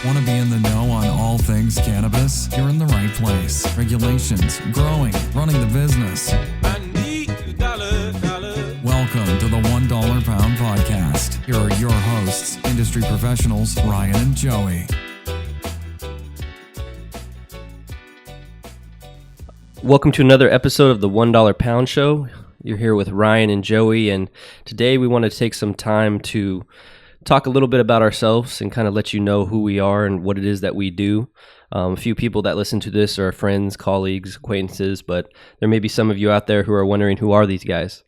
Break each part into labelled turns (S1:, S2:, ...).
S1: Want to be in the know on all things cannabis? You're in the right place. Regulations, growing, running the business. I need a dollar. Welcome to the $1 Pound Podcast. Here are your hosts, industry professionals, Ryan and Joey.
S2: Welcome to another episode of the $1 Pound Show. You're here with Ryan and Joey, and today we want to take some time to talk a little bit about ourselves and kind of let you know who we are and what it is that we do. A few people that listen to this are friends, colleagues, acquaintances, but there may be some of you out there who are wondering, who are these guys?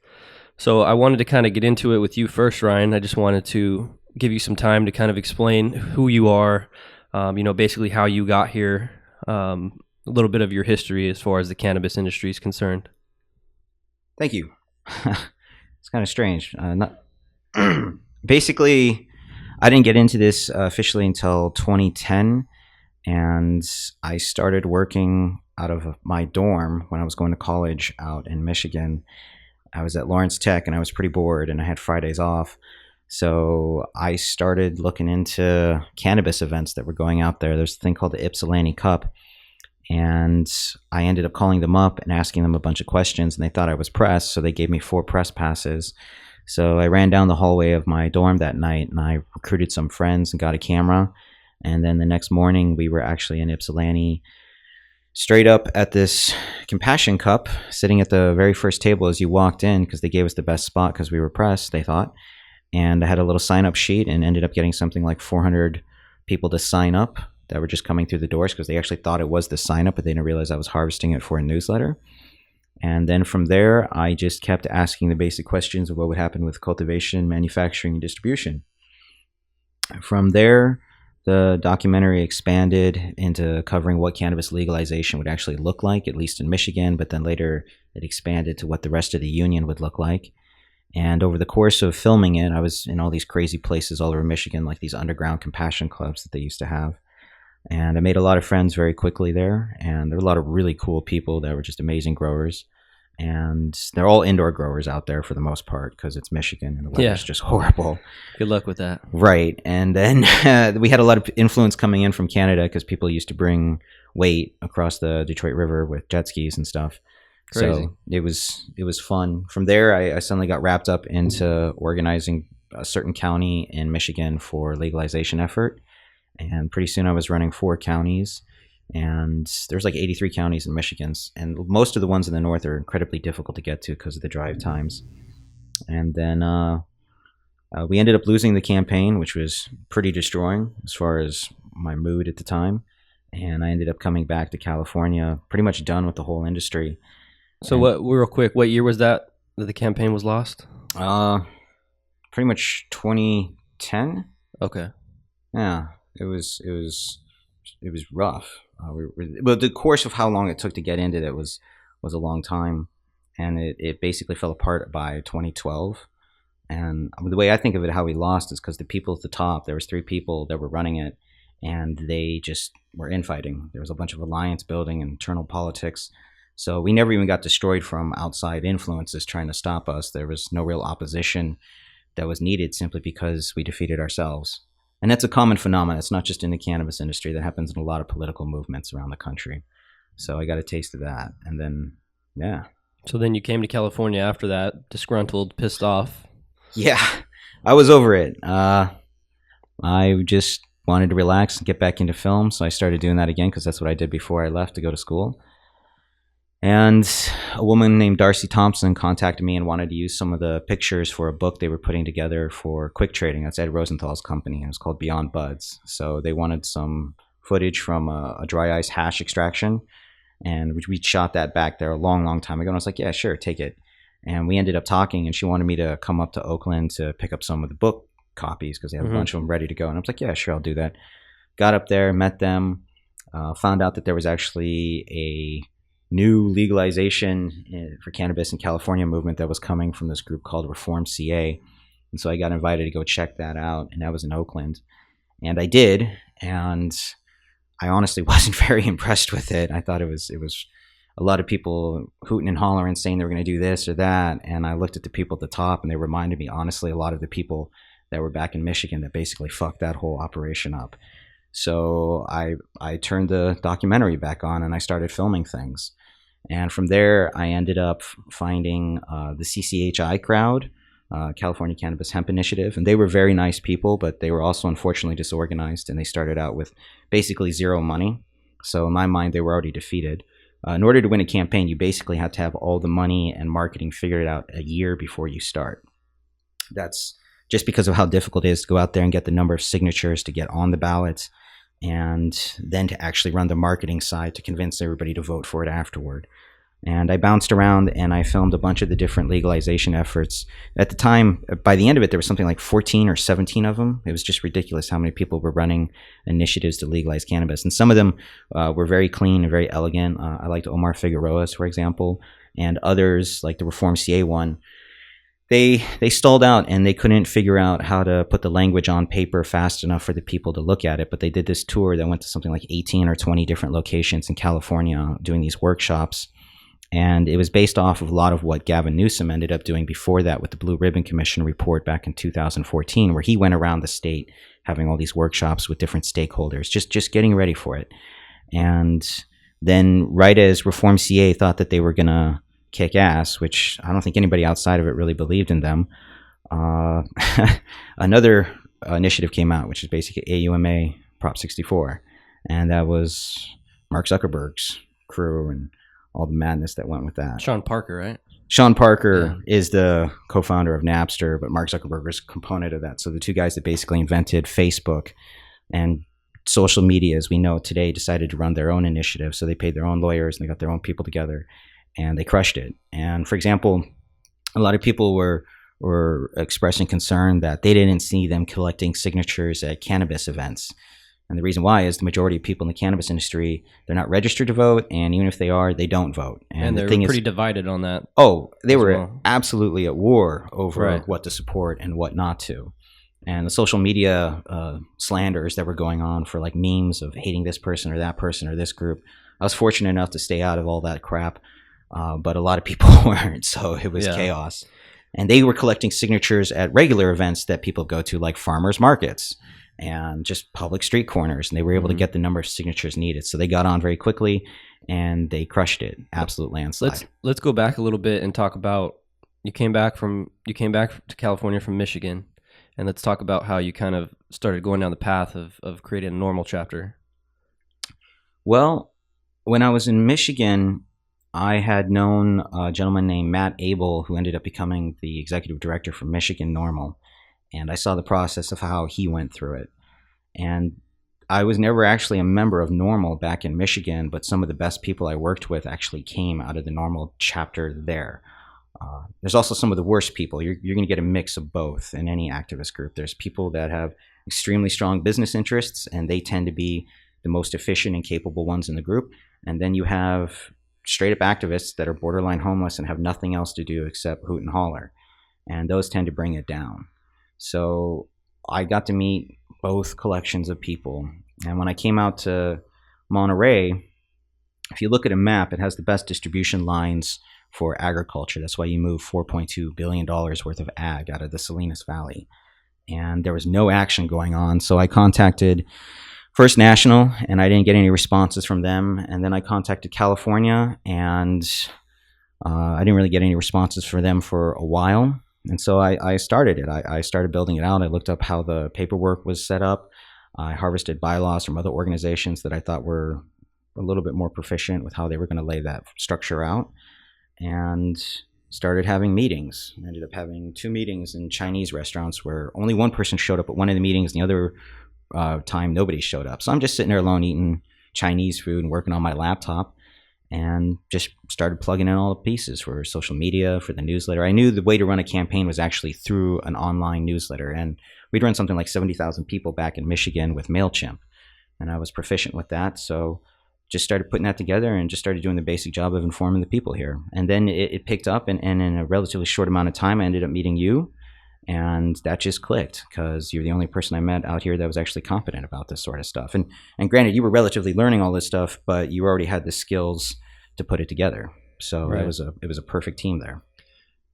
S2: So I wanted to kind of get into it with you first, Ryan. I just wanted to give you some time to kind of explain who you are, basically how you got here, a little bit of your history as far as the cannabis industry is concerned.
S3: Thank you. It's kind of strange. Basically, I didn't get into this officially until 2010, and I started working out of my dorm when I was going to college out in Michigan. I was at Lawrence Tech, and I was pretty bored, and I had Fridays off. So I started looking into cannabis events that were going out there. There's a thing called the Ypsilanti Cup, and I ended up calling them up and asking them a bunch of questions, and they thought I was press, so they gave me 4 press passes. So I ran down the hallway of my dorm that night, and I recruited some friends and got a camera. And then the next morning, we were actually in Ypsilanti, straight up at this Compassion Cup, sitting at the very first table as you walked in, because they gave us the best spot because we were press, they thought. And I had a little sign-up sheet and ended up getting something like 400 people to sign up that were just coming through the doors because they actually thought it was the sign-up, but they didn't realize I was harvesting it for a newsletter. And then from there, I just kept asking the basic questions of what would happen with cultivation, manufacturing, and distribution. From there, the documentary expanded into covering what cannabis legalization would actually look like, at least in Michigan, but then later it expanded to what the rest of the union would look like. And over the course of filming it, I was in all these crazy places all over Michigan, like these underground compassion clubs that they used to have. And I made a lot of friends very quickly there, and there were a lot of really cool people that were just amazing growers. And they're all indoor growers out there for the most part because it's Michigan and the weather's just horrible.
S2: Good luck with that. Right.
S3: And then we had a lot of influence coming in from Canada because people used to bring weight across the Detroit River with jet skis and stuff.
S2: Crazy.
S3: So it was fun. From there, I suddenly got wrapped up into organizing a certain county in Michigan for legalization effort. And pretty soon I was running 4 counties, and there's like 83 counties in Michigan, and most of the ones in the north are incredibly difficult to get to because of the drive times. And then we ended up losing the campaign, which was pretty destroying as far as my mood at the time. And I ended up coming back to California, pretty much done with the whole industry.
S2: So real quick, what year was that the campaign was lost?
S3: Pretty much 2010.
S2: Okay.
S3: Yeah. It was rough. But the course of how long it took to get into it was a long time, and it basically fell apart by 2012. And the way I think of it, how we lost is because the people at the top, there was 3 people that were running it, and they just were infighting. There was a bunch of alliance building and internal politics. So we never even got destroyed from outside influences trying to stop us. There was no real opposition that was needed simply because we defeated ourselves. And that's a common phenomenon. It's not just in the cannabis industry. That happens in a lot of political movements around the country. So I got a taste of that. And then, yeah.
S2: So then you came to California after that, disgruntled, pissed off.
S3: Yeah, I was over it. I just wanted to relax and get back into film. So I started doing that again because that's what I did before I left to go to school. And a woman named Darcy Thompson contacted me and wanted to use some of the pictures for a book they were putting together for Quick Trading. That's Ed Rosenthal's company. It was called Beyond Buds. So they wanted some footage from a dry ice hash extraction. And we shot that back there a long, long time ago. And I was like, yeah, sure, take it. And we ended up talking, and she wanted me to come up to Oakland to pick up some of the book copies because they had a bunch of them ready to go. And I was like, yeah, sure, I'll do that. Got up there, met them, found out that there was actually a new legalization for cannabis in California movement that was coming from this group called Reform CA. And so I got invited to go check that out, and that was in Oakland. And I did, and I honestly wasn't very impressed with it. I thought it was a lot of people hooting and hollering saying they were going to do this or that. And I looked at the people at the top, and they reminded me, honestly, a lot of the people that were back in Michigan that basically fucked that whole operation up. So I turned the documentary back on and I started filming things. And from there, I ended up finding the CCHI crowd, California Cannabis Hemp Initiative. And they were very nice people, but they were also unfortunately disorganized. And they started out with basically zero money. So in my mind, they were already defeated. In order to win a campaign, you basically have to have all the money and marketing figured out a year before you start. That's just because of how difficult it is to go out there and get the number of signatures to get on the ballot, and then to actually run the marketing side to convince everybody to vote for it afterward. And I bounced around and I filmed a bunch of the different legalization efforts. At the time, by the end of it, there was something like 14 or 17 of them. It was just ridiculous how many people were running initiatives to legalize cannabis. And some of them were very clean and very elegant. I liked Omar Figueroa's, for example, and others like the Reform CA one. They stalled out and they couldn't figure out how to put the language on paper fast enough for the people to look at it. But they did this tour that went to something like 18 or 20 different locations in California doing these workshops. And it was based off of a lot of what Gavin Newsom ended up doing before that with the Blue Ribbon Commission report back in 2014, where he went around the state having all these workshops with different stakeholders, just getting ready for it. And then right as Reform CA thought that they were going to kick ass, which I don't think anybody outside of it really believed in them, another initiative came out, which is basically AUMA Prop 64. And that was Mark Zuckerberg's crew and all the madness that went with that.
S2: Sean Parker, right?
S3: Sean Parker is the co-founder of Napster, but Mark Zuckerberg is a component of that. So the two guys that basically invented Facebook and social media as we know it today decided to run their own initiative. So they paid their own lawyers and they got their own people together and they crushed it. And for example, a lot of people were expressing concern that they didn't see them collecting signatures at cannabis events. And the reason why is the majority of people in the cannabis industry, they're not registered to vote, and even if they are, they don't vote.
S2: And they're pretty divided on that.
S3: Oh, they were absolutely at war over what to support and what not to. And the social media slanders that were going on for like memes of hating this person or that person or this group, I was fortunate enough to stay out of all that crap, but a lot of people weren't, so it was chaos. And they were collecting signatures at regular events that people go to, like farmers markets and just public street corners, and they were able to get the number of signatures needed. So they got on very quickly and they crushed it. Absolute landslide.
S2: Let's go back a little bit and talk about you came back to California from Michigan, and let's talk about how you kind of started going down the path of creating a normal chapter.
S3: Well, when I was in Michigan, I had known a gentleman named Matt Abel who ended up becoming the executive director for Michigan Normal. And I saw the process of how he went through it. And I was never actually a member of Normal back in Michigan, but some of the best people I worked with actually came out of the Normal chapter there. There's also some of the worst people. You're going to get a mix of both in any activist group. There's people that have extremely strong business interests, and they tend to be the most efficient and capable ones in the group. And then you have straight up activists that are borderline homeless and have nothing else to do except hoot and holler. And those tend to bring it down. So I got to meet both collections of people. And when I came out to Monterey, if you look at a map, it has the best distribution lines for agriculture. That's why you move $4.2 billion worth of ag out of the Salinas Valley. And there was no action going on. So I contacted First National, and I didn't get any responses from them. And then I contacted California, and I didn't really get any responses from them for a while. And so I started it. I started building it out. I looked up how the paperwork was set up. I harvested bylaws from other organizations that I thought were a little bit more proficient with how they were going to lay that structure out, and started having meetings. I ended up having 2 meetings in Chinese restaurants where only one person showed up at one of the meetings, and the other time nobody showed up. So I'm just sitting there alone eating Chinese food and working on my laptop, and just started plugging in all the pieces for social media, for the newsletter. I knew the way to run a campaign was actually through an online newsletter, and we'd run something like 70,000 people back in Michigan with MailChimp, and I was proficient with that. So just started putting that together and just started doing the basic job of informing the people here. And then it picked up, and in a relatively short amount of time, I ended up meeting you, and that just clicked because you're the only person I met out here that was actually competent about this sort of stuff. And granted, you were relatively learning all this stuff, but you already had the skills to put it together. So it was a perfect team there.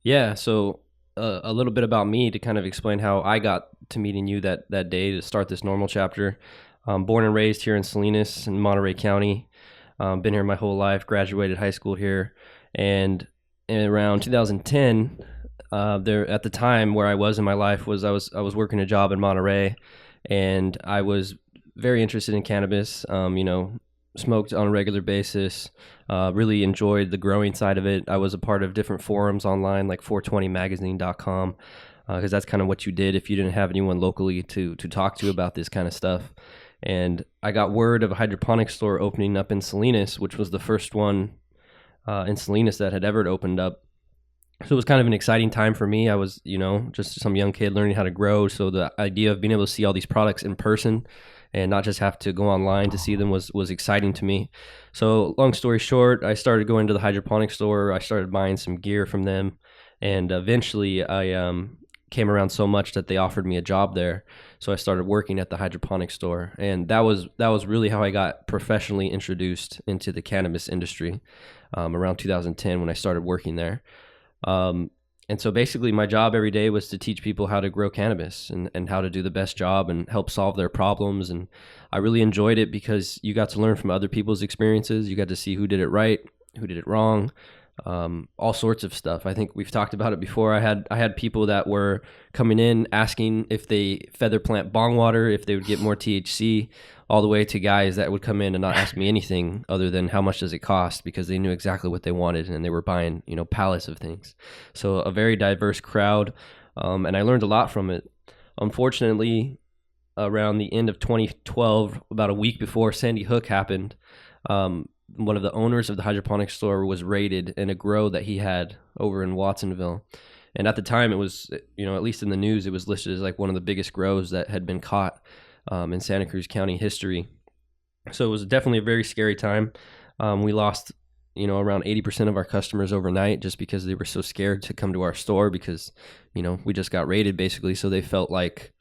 S2: Yeah. So a little bit about me to kind of explain how I got to meeting you that day to start this Normal chapter. Born and raised here in Salinas in Monterey County. Been here my whole life, graduated high school here. And in around 2010, there at the time where I was in my life was I was working a job in Monterey, and I was very interested in cannabis. Smoked on a regular basis. Really enjoyed the growing side of it. I was a part of different forums online like 420magazine.com, because that's kind of what you did if you didn't have anyone locally to talk to about this kind of stuff. And I got word of a hydroponic store opening up in Salinas, which was the first one in Salinas that had ever opened up. So it was kind of an exciting time for me. I was, just some young kid learning how to grow. So the idea of being able to see all these products in person and not just have to go online to see them was exciting to me. So long story short, I started going to the hydroponic store. I started buying some gear from them. And eventually I came around so much that they offered me a job there. So I started working at the hydroponic store. And that was really how I got professionally introduced into the cannabis industry around 2010 when I started working there. And so basically my job every day was to teach people how to grow cannabis and how to do the best job and help solve their problems. And I really enjoyed it because you got to learn from other people's experiences. You got to see who did it right, who did it wrong, all sorts of stuff. I think we've talked about it before. I had people that were coming in asking if they feather plant bong water, if they would get more THC, all the way to guys that would come in and not ask me anything other than how much does it cost, because they knew exactly what they wanted and they were buying, pallets of things. So a very diverse crowd, and I learned a lot from it. Unfortunately, around the end of 2012, about a week before Sandy Hook happened, one of the owners of the hydroponic store was raided in a grow that he had over in Watsonville. And at the time it was, at least in the news, it was listed as like one of the biggest grows that had been caught in Santa Cruz County history. So it was definitely a very scary time. We lost, around 80% of our customers overnight just because they were so scared to come to our store because, we just got raided basically. So they felt like,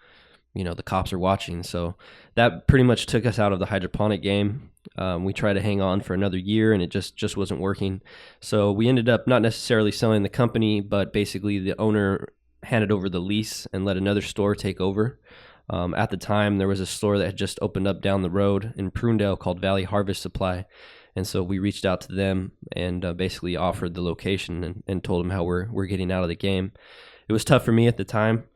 S2: the cops are watching. So that pretty much took us out of the hydroponic game. We tried to hang on for another year and it just wasn't working. So we ended up not necessarily selling the company, but basically the owner handed over the lease and let another store take over. At the time, there was a store that had just opened up down the road in Prunedale called Valley Harvest Supply. And so we reached out to them and basically offered the location and told them how we're getting out of the game. It was tough for me at the time,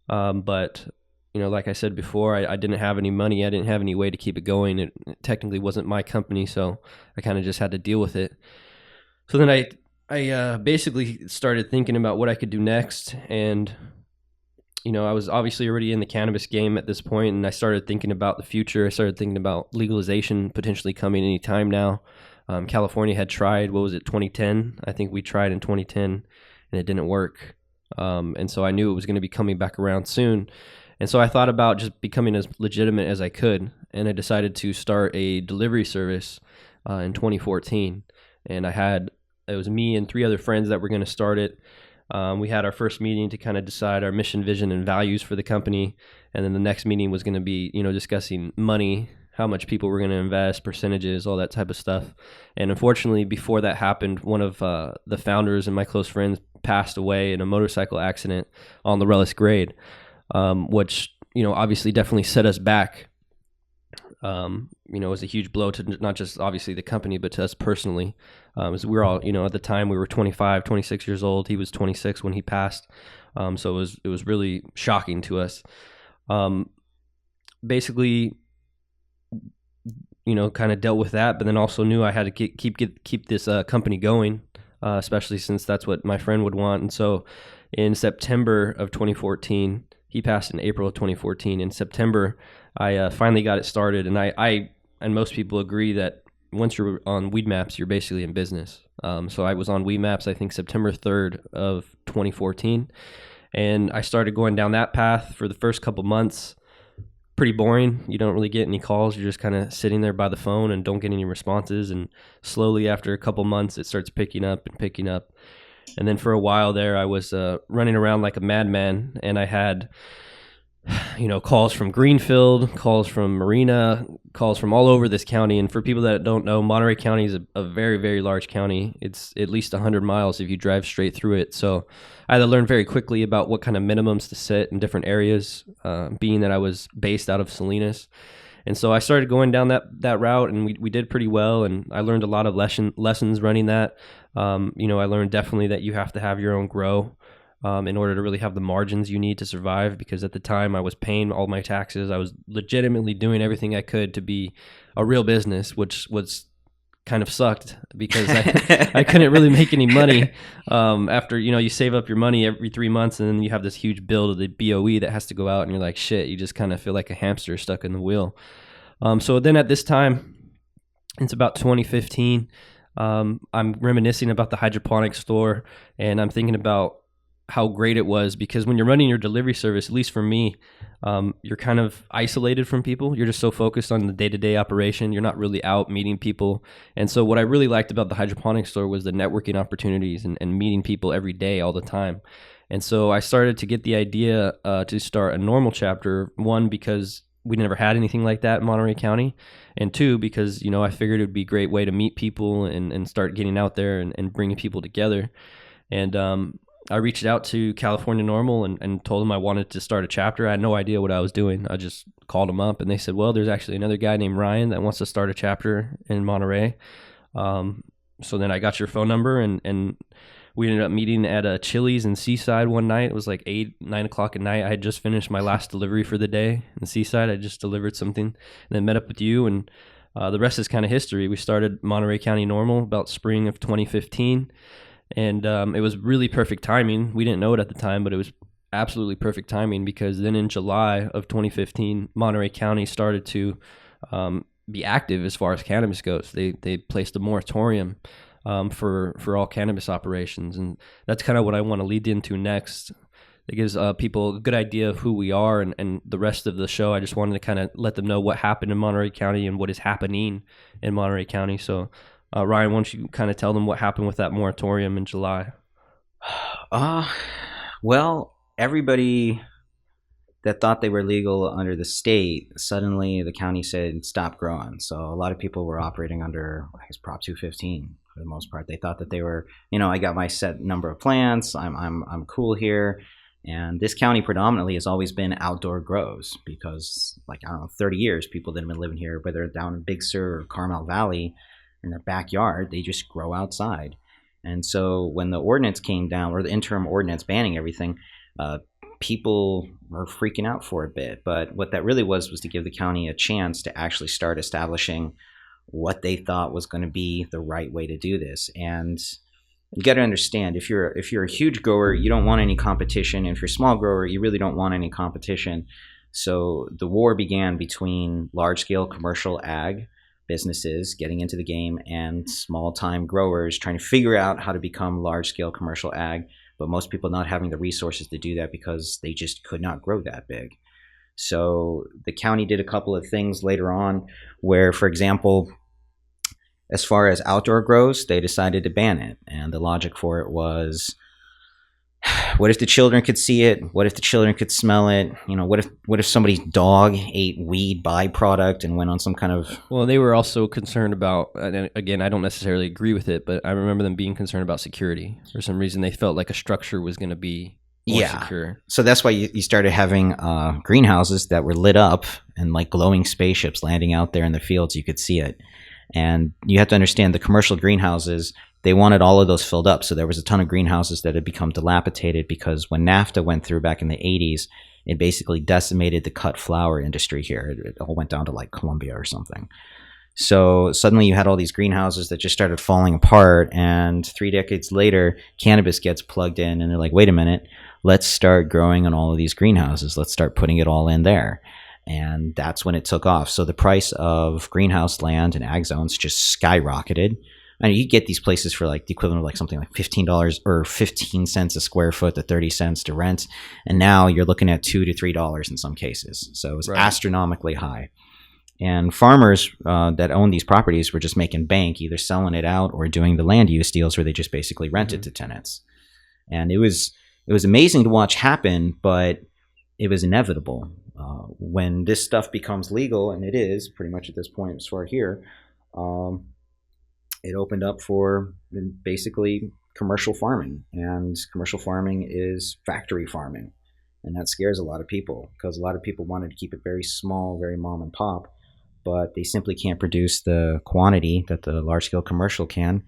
S2: but like I said before, I didn't have any money. I didn't have any way to keep it going. It technically wasn't my company, so I kind of just had to deal with it. So then I basically started thinking about what I could do next, and I was obviously already in the cannabis game at this point, and I started thinking about the future. I started thinking about legalization potentially coming any time now. California had tried, 2010? I think we tried in 2010, and it didn't work. And so I knew it was going to be coming back around soon. And so I thought about just becoming as legitimate as I could, and I decided to start a delivery service in 2014. And it was me and 3 other friends that were going to start it. We had our first meeting to kind of decide our mission, vision, and values for the company. And then the next meeting was going to be, discussing money, how much people were going to invest, percentages, all that type of stuff. And unfortunately, before that happened, one of the founders and my close friends passed away in a motorcycle accident on the Rellis grade, which, obviously definitely set us back. It was a huge blow to not just obviously the company, but to us personally. As we were all, at the time we were 25, 26 years old. He was 26 when he passed. So it was really shocking to us. Basically, kind of dealt with that, but then also knew I had to keep this company going, especially since that's what my friend would want. And so in September of 2014, he passed in April of 2014. In September, I finally got it started, and I and most people agree that once you're on Weed Maps, you're basically in business. So I was on Weed Maps, I think September 3rd of 2014, and I started going down that path for the first couple months. Pretty boring. You don't really get any calls. You're just kind of sitting there by the phone and don't get any responses. And slowly, after a couple months, it starts picking up. And then for a while there, I was running around like a madman, and I had, calls from Greenfield, calls from Marina, calls from all over this county. And for people that don't know, Monterey County is a very, very large county. It's at least 100 miles if you drive straight through it. So I had to learn very quickly about what kind of minimums to set in different areas, being that I was based out of Salinas. And so I started going down that route, and we did pretty well. And I learned a lot of lessons running that. I learned definitely that you have to have your own grow in order to really have the margins you need to survive, because at the time I was paying all my taxes. I was legitimately doing everything I could to be a real business, which was kind of sucked because I couldn't really make any money after, you save up your money every 3 months, and then you have this huge bill to the BOE that has to go out, and you're like, shit, you just kind of feel like a hamster stuck in the wheel. So then at this time, it's about 2015, I'm reminiscing about the hydroponic store, and I'm thinking about how great it was, because when you're running your delivery service, at least for me, you're kind of isolated from people. You're just so focused on the day-to-day operation. You're not really out meeting people. And so what I really liked about the hydroponic store was the networking opportunities and meeting people every day, all the time. And so I started to get the idea to start a normal chapter, one, because we never had anything like that in Monterey County, and two, because, I figured it would be a great way to meet people and start getting out there and bringing people together. And I reached out to California Normal and told them I wanted to start a chapter. I had no idea what I was doing. I just called them up, and they said, well, there's actually another guy named Ryan that wants to start a chapter in Monterey. So then I got your phone number, and we ended up meeting at a Chili's in Seaside one night. It was like 9 o'clock at night. I had just finished my last delivery for the day in Seaside. I just delivered something, and then met up with you, and the rest is kind of history. We started Monterey County Normal about spring of 2015. And it was really perfect timing. We didn't know it at the time, but it was absolutely perfect timing, because then in July of 2015, Monterey County started to be active as far as cannabis goes. They placed a moratorium for all cannabis operations, and that's kind of what I want to lead into next. It gives people a good idea of who we are, and the rest of the show, I just wanted to kind of let them know what happened in Monterey County and what is happening in Monterey County. So Ryan, why don't you kind of tell them what happened with that moratorium in July?
S3: Well, everybody that thought they were legal under the state, suddenly the county said stop growing. So a lot of people were operating under, I guess, Prop 215 for the most part. They thought that they were, I got my set number of plants. I'm cool here. And this county predominantly has always been outdoor grows, because, 30 years, people that have been living here, whether down in Big Sur or Carmel Valley, in their backyard, they just grow outside. And so when the ordinance came down, or the interim ordinance banning everything, people were freaking out for a bit. But what that really was to give the county a chance to actually start establishing what they thought was going to be the right way to do this. And you got to understand, if you're a huge grower, you don't want any competition. And if you're a small grower, you really don't want any competition. So the war began between large-scale commercial ag businesses getting into the game and small-time growers trying to figure out how to become large-scale commercial ag, but most people not having the resources to do that because they just could not grow that big. So the county did a couple of things later on where, for example, as far as outdoor grows, they decided to ban it. And the logic for it was, what if the children could see it? What if the children could smell it? What if somebody's dog ate weed byproduct and went on some kind of...
S2: Well, they were also concerned about, and again, I don't necessarily agree with it, but I remember them being concerned about security. For some reason, they felt like a structure was going to be more secure.
S3: So that's why you started having greenhouses that were lit up and like glowing spaceships landing out there in the fields. You could see it. And you have to understand, the commercial greenhouses, they wanted all of those filled up. So there was a ton of greenhouses that had become dilapidated because when NAFTA went through back in the 80s, it basically decimated the cut flower industry here. It all went down to like Colombia or something. So suddenly you had all these greenhouses that just started falling apart. And 3 decades later, cannabis gets plugged in and they're like, wait a minute, let's start growing on all of these greenhouses. Let's start putting it all in there. And that's when it took off. So the price of greenhouse land and ag zones just skyrocketed. I mean, you get these places for like the equivalent of like something like $15 or 15 cents a square foot to 30 cents to rent. And now you're looking at $2 to $3 in some cases. So it's astronomically high. And farmers that own these properties were just making bank, either selling it out or doing the land use deals where they just basically rented to tenants. And it was amazing to watch happen, but it was inevitable. When this stuff becomes legal, and it is pretty much at this point as far here, it opened up for basically commercial farming. And commercial farming is factory farming. And that scares a lot of people because a lot of people wanted to keep it very small, very mom and pop. but they simply can't produce the quantity that the large-scale commercial can.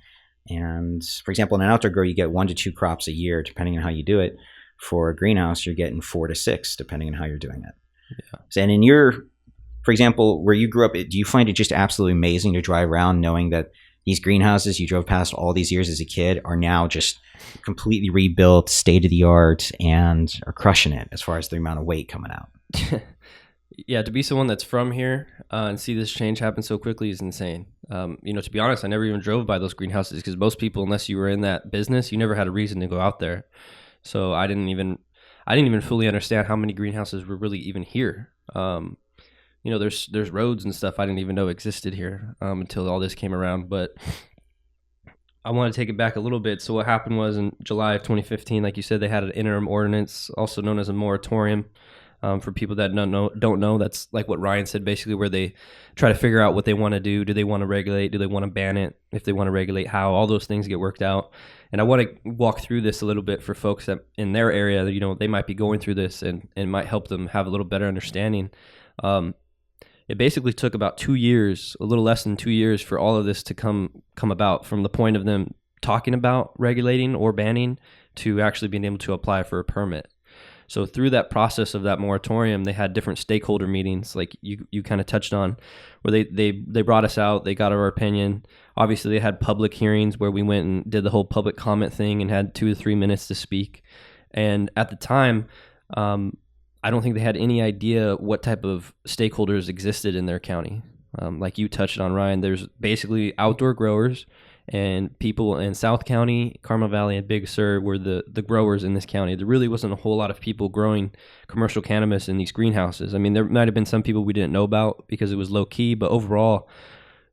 S3: And for example, in an outdoor grow, you get 1 to 2 crops a year, depending on how you do it. For a greenhouse, you're getting 4 to 6, depending on how you're doing it.
S2: Yeah.
S3: And for example, where you grew up, do you find it just absolutely amazing to drive around knowing that these greenhouses you drove past all these years as a kid are now just completely rebuilt, state of the art, and are crushing it as far as the amount of weight coming out?
S2: Yeah, to be someone that's from here and see this change happen so quickly is insane. To be honest, I never even drove by those greenhouses because most people, unless you were in that business, you never had a reason to go out there. So I didn't even fully understand how many greenhouses were really even here. There's roads and stuff I didn't even know existed here until all this came around. But I want to take it back a little bit. So what happened was in July of 2015, like you said, they had an interim ordinance, also known as a moratorium. For people that don't know, that's like what Ryan said, basically, where they try to figure out what they want to do. Do they want to regulate? Do they want to ban it? If they want to regulate, how? All those things get worked out. And I want to walk through this a little bit for folks that in their area, they might be going through this and might help them have a little better understanding. It basically took about 2 years, a little less than 2 years, for all of this to come about, from the point of them talking about regulating or banning to actually being able to apply for a permit. So through that process of that moratorium, they had different stakeholder meetings, like you kind of touched on, where they brought us out, they got our opinion. Obviously, they had public hearings where we went and did the whole public comment thing and had 2 to 3 minutes to speak. And at the time, I don't think they had any idea what type of stakeholders existed in their county. Like you touched on, Ryan, there's basically outdoor growers, and people in South County, Carmel Valley, and Big Sur were the growers in this county. There really wasn't a whole lot of people growing commercial cannabis in these greenhouses. I mean, there might have been some people we didn't know about because it was low key, but overall,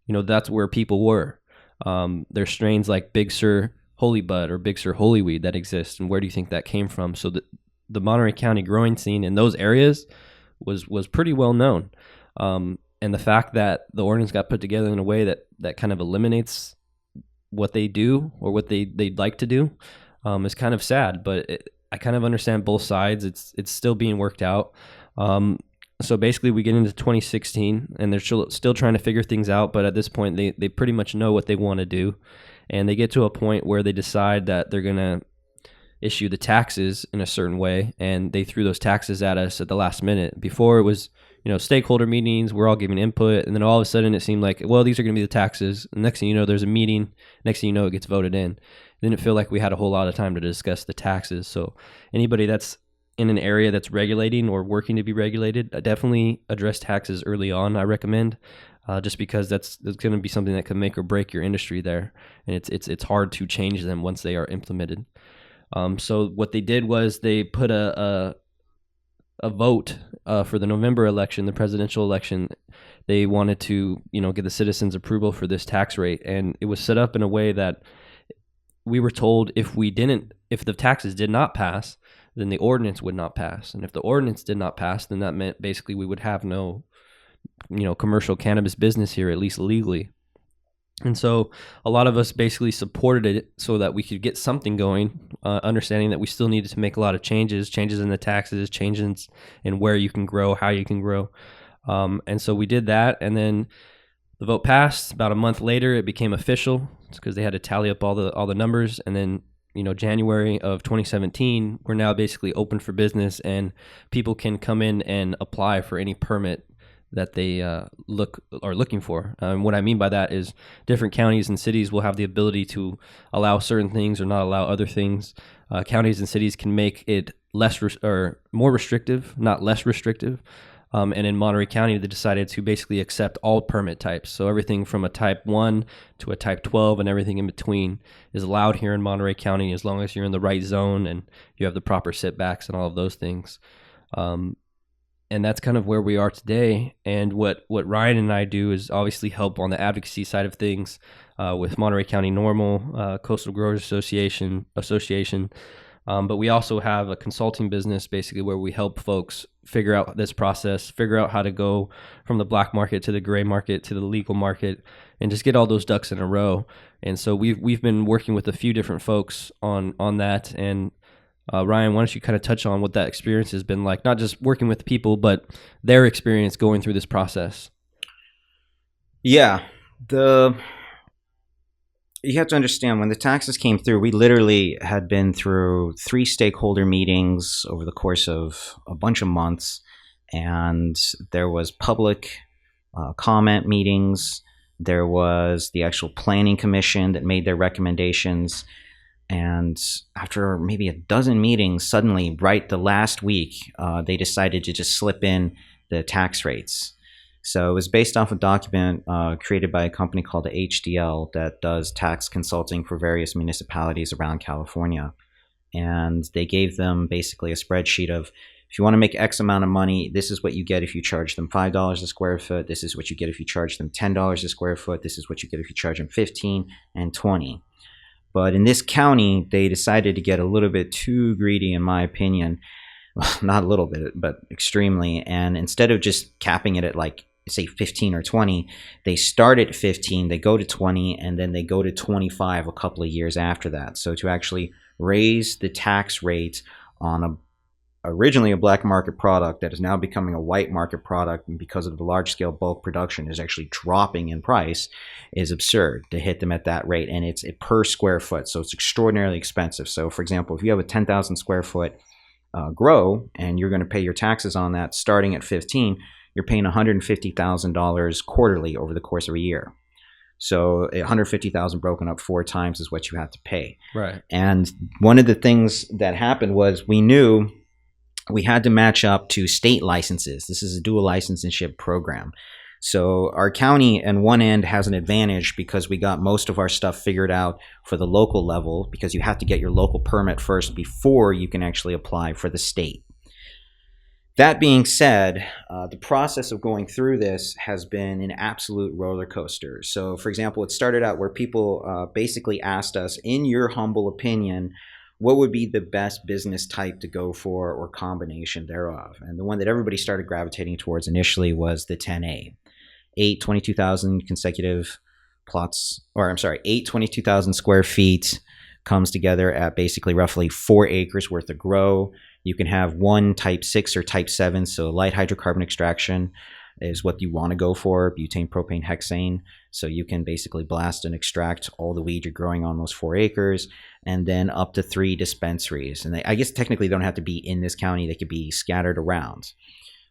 S2: that's where people were. There's strains like Big Sur Holy Bud or Big Sur Holy Weed that exist, and where do you think that came from? So the Monterey County growing scene in those areas was pretty well known. And the fact that the ordinance got put together in a way that kind of eliminates what they do or what they'd like to do is kind of sad, but I kind of understand both sides. It's still being worked out. So basically we get into 2016 and they're still trying to figure things out, but at this point they pretty much know what they want to do, and they get to a point where they decide that they're going to issue the taxes in a certain way, and they threw those taxes at us at the last minute. Before it was stakeholder meetings, we're all giving input, and then all of a sudden it seemed like, well, these are going to be the taxes. And next thing you know, there's a meeting. Next thing you know, it gets voted in. It didn't feel like we had a whole lot of time to discuss the taxes. So anybody that's in an area that's regulating or working to be regulated, definitely address taxes early on, I recommend, just because that's going to be something that can make or break your industry there, and it's hard to change them once they are implemented. So what they did was they put a vote for the November election, the presidential election. They wanted to, get the citizens' approval for this tax rate, and it was set up in a way that we were told if the taxes did not pass, then the ordinance would not pass, and if the ordinance did not pass, then that meant basically we would have no, commercial cannabis business here, at least legally. And so a lot of us basically supported it so that we could get something going, understanding that we still needed to make a lot of changes in the taxes, changes in where you can grow, how you can grow. And so we did that, and then the vote passed. About a month later, it became official because they had to tally up all the numbers. And then, January of 2017, we're now basically open for business, and people can come in and apply for any permit that they are looking for. What I mean by that is different counties and cities will have the ability to allow certain things or not allow other things. Counties and cities can make it more restrictive, not less restrictive. And in Monterey County, they decided to basically accept all permit types. So everything from a type 1 to a type 12 and everything in between is allowed here in Monterey County as long as you're in the right zone and you have the proper setbacks and all of those things. And that's kind of where we are today. And what Ryan and I do is obviously help on the advocacy side of things with Monterey County NORML, Coastal Growers Association. But we also have a consulting business basically where we help folks figure out this process, figure out how to go from the black market to the gray market to the legal market, and just get all those ducks in a row. And so we've been working with a few different folks on that. And Ryan, why don't you kind of touch on what that experience has been like, not just working with people, but their experience going through this process?
S3: Yeah. You have to understand, when the taxes came through, we literally had been through 3 stakeholder meetings over the course of a bunch of months, and there was public comment meetings. There was the actual planning commission that made their recommendations. And after maybe a dozen meetings, suddenly, right the last week, they decided to just slip in the tax rates. So it was based off a document created by a company called the HDL that does tax consulting for various municipalities around California. And they gave them basically a spreadsheet of, if you want to make X amount of money, this is what you get if you charge them $5 a square foot. This is what you get if you charge them $10 a square foot. This is what you get if you charge them $15 and $20. But in this county, they decided to get a little bit too greedy, in my opinion. Well, not a little bit, but extremely. And instead of just capping it at like, say 15 or 20, they start at 15, they go to 20, and then they go to 25 a couple of years after that. So to actually raise the tax rate on originally a black market product that is now becoming a white market product, and because of the large scale bulk production is actually dropping in price, is absurd to hit them at that rate. And it's per square foot, so it's extraordinarily expensive. So for example, if you have a 10,000 square foot grow and you're going to pay your taxes on that starting at 15, you're paying $150,000 quarterly over the course of a year. So 150,000 broken up 4 times is what you have to pay.
S2: Right.
S3: And one of the things that happened was we knew we had to match up to state licenses. This is a dual licensingship program. So our county on one end has an advantage because we got most of our stuff figured out for the local level, because you have to get your local permit first before you can actually apply for the state. That being said, the process of going through this has been an absolute roller coaster. So for example, it started out where people basically asked us, in your humble opinion, what would be the best business type to go for or combination thereof? And the one that everybody started gravitating towards initially was the 10A. 8 22,000 consecutive plots, or I'm sorry, 8 22,000 square feet comes together at basically roughly 4 acres worth of grow. You can have one type 6 or type 7, so light hydrocarbon extraction is what you want to go for, butane, propane, hexane. So you can basically blast and extract all the weed you're growing on those 4 acres, and then up to 3 dispensaries. And I guess technically they don't have to be in this county, they could be scattered around.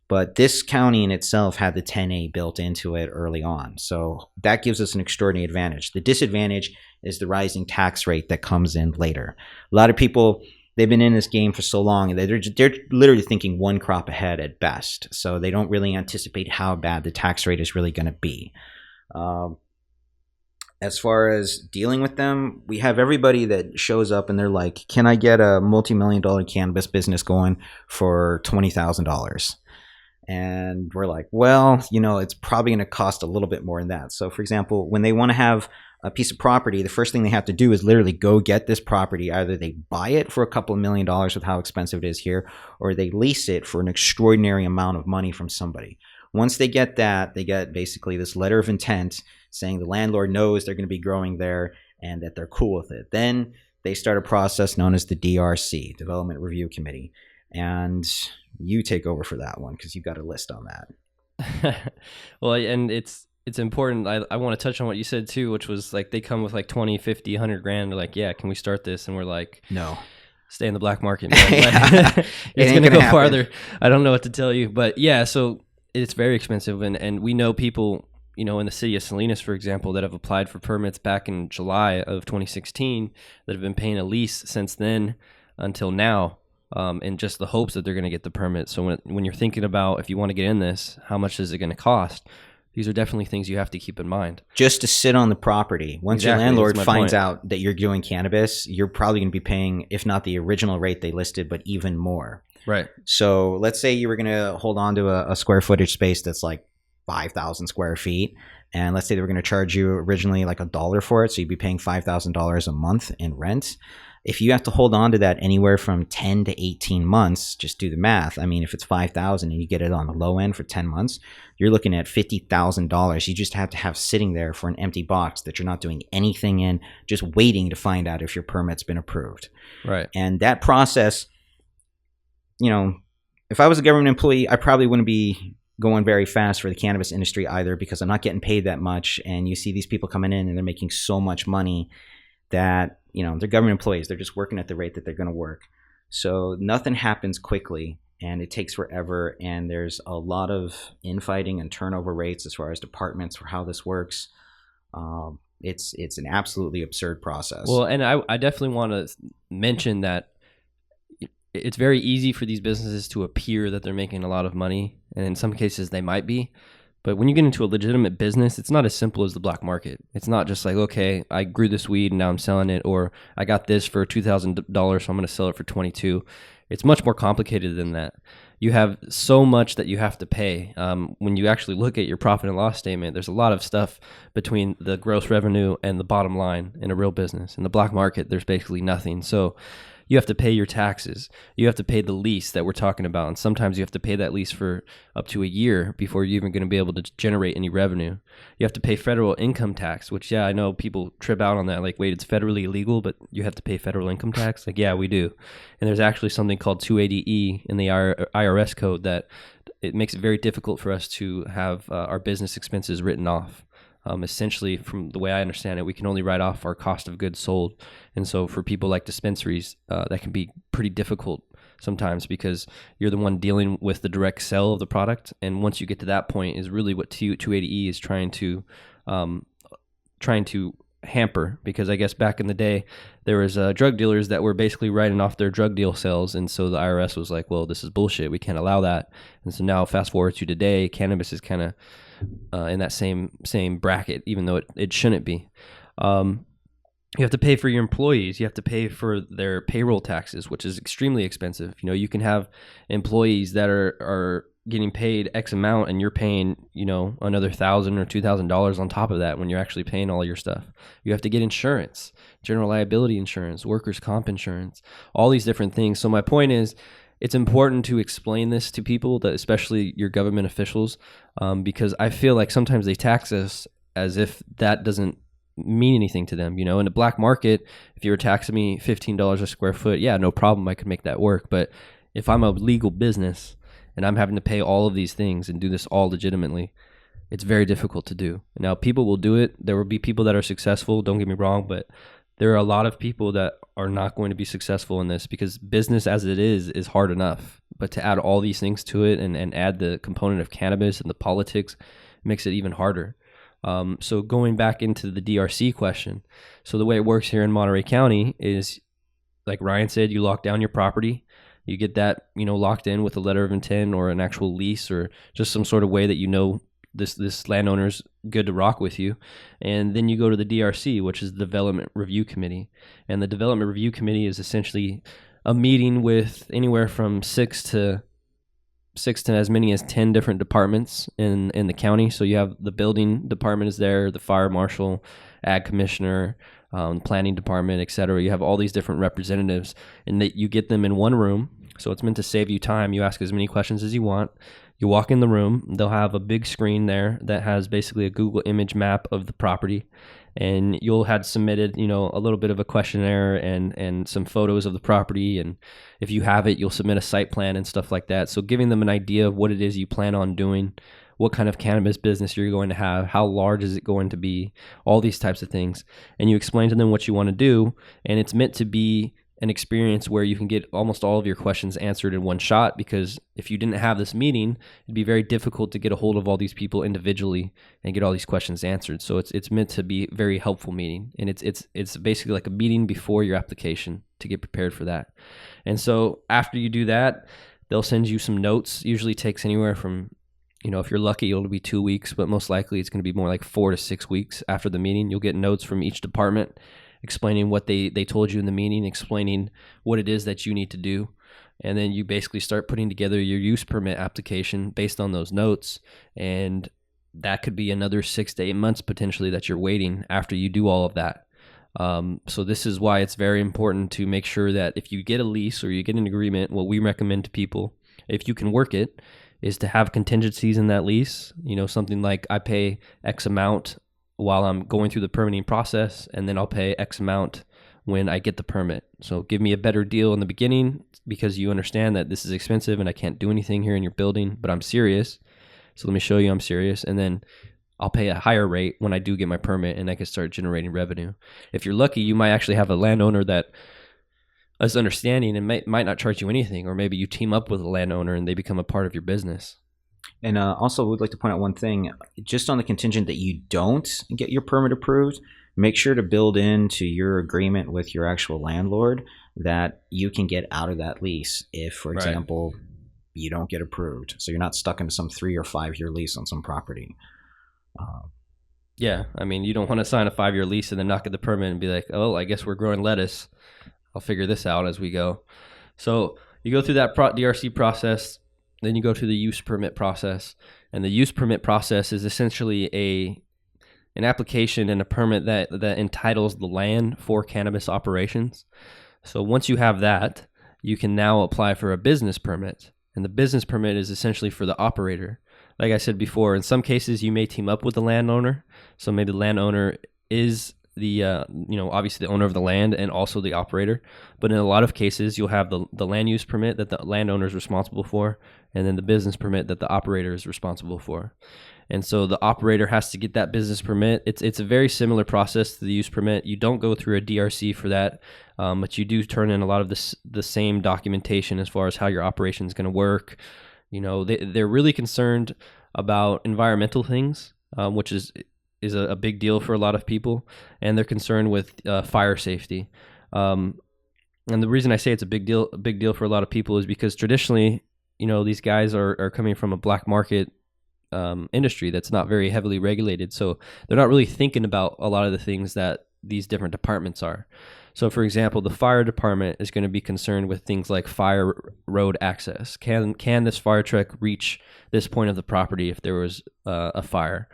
S3: But this county in itself had the 10A built into it early on. So that gives us an extraordinary advantage. The disadvantage is the rising tax rate that comes in later. A lot of people, they've been in this game for so long, and they're literally thinking one crop ahead at best. So they don't really anticipate how bad the tax rate is really going to be. As far as dealing with them, we have everybody that shows up and they're like, can I get a multi-million-dollar cannabis business going for $20,000? And we're like, well, it's probably going to cost a little bit more than that. So for example, when they want to have a piece of property, the first thing they have to do is literally go get this property. Either they buy it for a couple of $1 million with how expensive it is here, or they lease it for an extraordinary amount of money from somebody. Once they get that, they get basically this letter of intent saying the landlord knows they're going to be growing there and that they're cool with it. Then they start a process known as the DRC, Development Review Committee. And you take over for that one because you've got a list on that.
S2: Well, and it's important. I want to touch on what you said too, which was like they come with like 20, 50, 100 grand. They're like, yeah, can we start this? And we're like,
S3: no.
S2: Stay in the black market, man. Like, it's going to go farther. I don't know what to tell you. But yeah, so it's very expensive. And we know people, in the city of Salinas, for example, that have applied for permits back in July of 2016 that have been paying a lease since then until now. In just the hopes that they're going to get the permit. So when you're thinking about if you want to get in this, how much is it going to cost? These are definitely things you have to keep in mind. Just
S3: to sit on the property. Once your landlord finds out that you're doing cannabis, you're probably going to be paying, if not the original rate they listed, but even more.
S2: Right.
S3: So let's say you were going to hold on to a square footage space that's like 5,000 square feet. And let's say they were going to charge you originally like $1 for it. So you'd be paying $5,000 a month in rent. If you have to hold on to that anywhere from 10 to 18 months, just do the math. I mean, if it's $5,000 and you get it on the low end for 10 months, you're looking at $50,000. You just have to have sitting there for an empty box that you're not doing anything in, just waiting to find out if your permit's been approved.
S2: Right.
S3: And that process, if I was a government employee, I probably wouldn't be going very fast for the cannabis industry either, because I'm not getting paid that much. And you see these people coming in and they're making so much money that, they're government employees. They're just working at the rate that they're going to work. So nothing happens quickly and it takes forever. And there's a lot of infighting and turnover rates as far as departments for how this works. It's an absolutely absurd process.
S2: Well, and I definitely want to mention that it's very easy for these businesses to appear that they're making a lot of money, and in some cases they might be. But when you get into a legitimate business, it's not as simple as the black market. It's not just like, okay, I grew this weed and now I'm selling it, or I got this for $2,000, so I'm going to sell it for $22. It's much more complicated than that. You have so much that you have to pay. When you actually look at your profit and loss statement, there's a lot of stuff between the gross revenue and the bottom line in a real business. In the black market, there's basically nothing. So you have to pay your taxes. You have to pay the lease that we're talking about. And sometimes you have to pay that lease for up to a year before you're even going to be able to generate any revenue. You have to pay federal income tax, which, I know people trip out on that. Like, wait, it's federally illegal, but you have to pay federal income tax? Like, yeah, we do. And there's actually something called 280E in the IRS code that it makes it very difficult for us to have our business expenses written off. Essentially, from the way I understand it, we can only write off our cost of goods sold. And so for people like dispensaries, that can be pretty difficult sometimes because you're the one dealing with the direct sale of the product. And once you get to that point is really what 280E is trying to hamper, because I guess back in the day, there was drug dealers that were basically writing off their drug deal sales. And so the IRS was like, well, this is bullshit. We can't allow that. And so now fast forward to today, cannabis is kind of in that same bracket, even though it shouldn't be. You have to pay for your employees. You have to pay for their payroll taxes, which is extremely expensive. You can have employees that are getting paid X amount and you're paying, another $1,000 or $2,000 on top of that when you're actually paying all your stuff. You have to get insurance, general liability insurance, workers' comp insurance, all these different things. So my point is, it's important to explain this to people, that especially your government officials, because I feel like sometimes they tax us as if that doesn't mean anything to them. In the black market, if you were taxing me $15 a square foot, yeah, no problem, I could make that work. But if I'm a legal business and I'm having to pay all of these things and do this all legitimately, it's very difficult to do. Now, people will do it. There will be people that are successful, don't get me wrong, but there are a lot of people that are not going to be successful in this because business as it is hard enough. But to add all these things to it and add the component of cannabis and the politics makes it even harder. So going back into the DRC question, so the way it works here in Monterey County is, like Ryan said, you lock down your property. You get that, locked in with a letter of intent or an actual lease or just some sort of way that this landowner's good to rock with you. And then you go to the DRC, which is the Development Review Committee. And the Development Review Committee is essentially a meeting with anywhere from six to as many as 10 different departments in the county. So you have the building department is there, the fire marshal, ag commissioner, planning department, etc. You have all these different representatives, and that you get them in one room. So it's meant to save you time. You ask as many questions as you want. You walk in the room, they'll have a big screen there that has basically a Google image map of the property, and you'll have submitted, a little bit of a questionnaire and some photos of the property, and if you have it, you'll submit a site plan and stuff like that. So giving them an idea of what it is you plan on doing, what kind of cannabis business you're going to have, how large is it going to be, all these types of things, and you explain to them what you want to do, and it's meant to be an experience where you can get almost all of your questions answered in one shot, because if you didn't have this meeting, it'd be very difficult to get a hold of all these people individually and get all these questions answered. So it's meant to be a very helpful meeting, and it's basically like a meeting before your application to get prepared for that. And so after you do that, they'll send you some notes. Usually takes anywhere from, if you're lucky, it'll be 2 weeks, but most likely it's going to be more like 4 to 6 weeks after the meeting. You'll get notes from each department explaining what they told you in the meeting, explaining what it is that you need to do. And then you basically start putting together your use permit application based on those notes. And that could be another 6 to 8 months potentially that you're waiting after you do all of that. So this is why it's very important to make sure that if you get a lease or you get an agreement, what we recommend to people, if you can work it, is to have contingencies in that lease. Something like I pay X amount while I'm going through the permitting process, and then I'll pay X amount when I get the permit. So give me a better deal in the beginning because you understand that this is expensive and I can't do anything here in your building, but I'm serious. So let me show you I'm serious. And then I'll pay a higher rate when I do get my permit and I can start generating revenue. If you're lucky, you might actually have a landowner that is understanding and might not charge you anything, or maybe you team up with a landowner and they become a part of your business.
S3: And also, we'd like to point out one thing, just on the contingent that you don't get your permit approved, make sure to build into your agreement with your actual landlord that you can get out of that lease if, for example, you don't get approved. So you're not stuck into some 3 or 5 year lease on some property.
S2: Yeah, I mean, you don't want to sign a 5-year lease and then not get the permit and be like, oh, I guess we're growing lettuce. I'll figure this out as we go. So you go through that DRC process, then you go to the use permit process. And the use permit process is essentially an application and a permit that entitles the land for cannabis operations. So once you have that, you can now apply for a business permit. And the business permit is essentially for the operator. Like I said before, in some cases you may team up with the landowner. So maybe the landowner is the obviously the owner of the land and also the operator. But in a lot of cases, you'll have the land use permit that the landowner is responsible for, and then the business permit that the operator is responsible for. And so the operator has to get that business permit. It's a very similar process to the use permit. You don't go through a DRC for that, but you do turn in a lot of the same documentation as far as how your operation is going to work. They're really concerned about environmental things, which is a big deal for a lot of people, and they're concerned with fire safety. And the reason I say it's a big deal for a lot of people is because traditionally, these guys are coming from a black market industry that's not very heavily regulated, so they're not really thinking about a lot of the things that these different departments are. So, for example, the fire department is going to be concerned with things like fire road access. Can this fire truck reach this point of the property if there was a fire?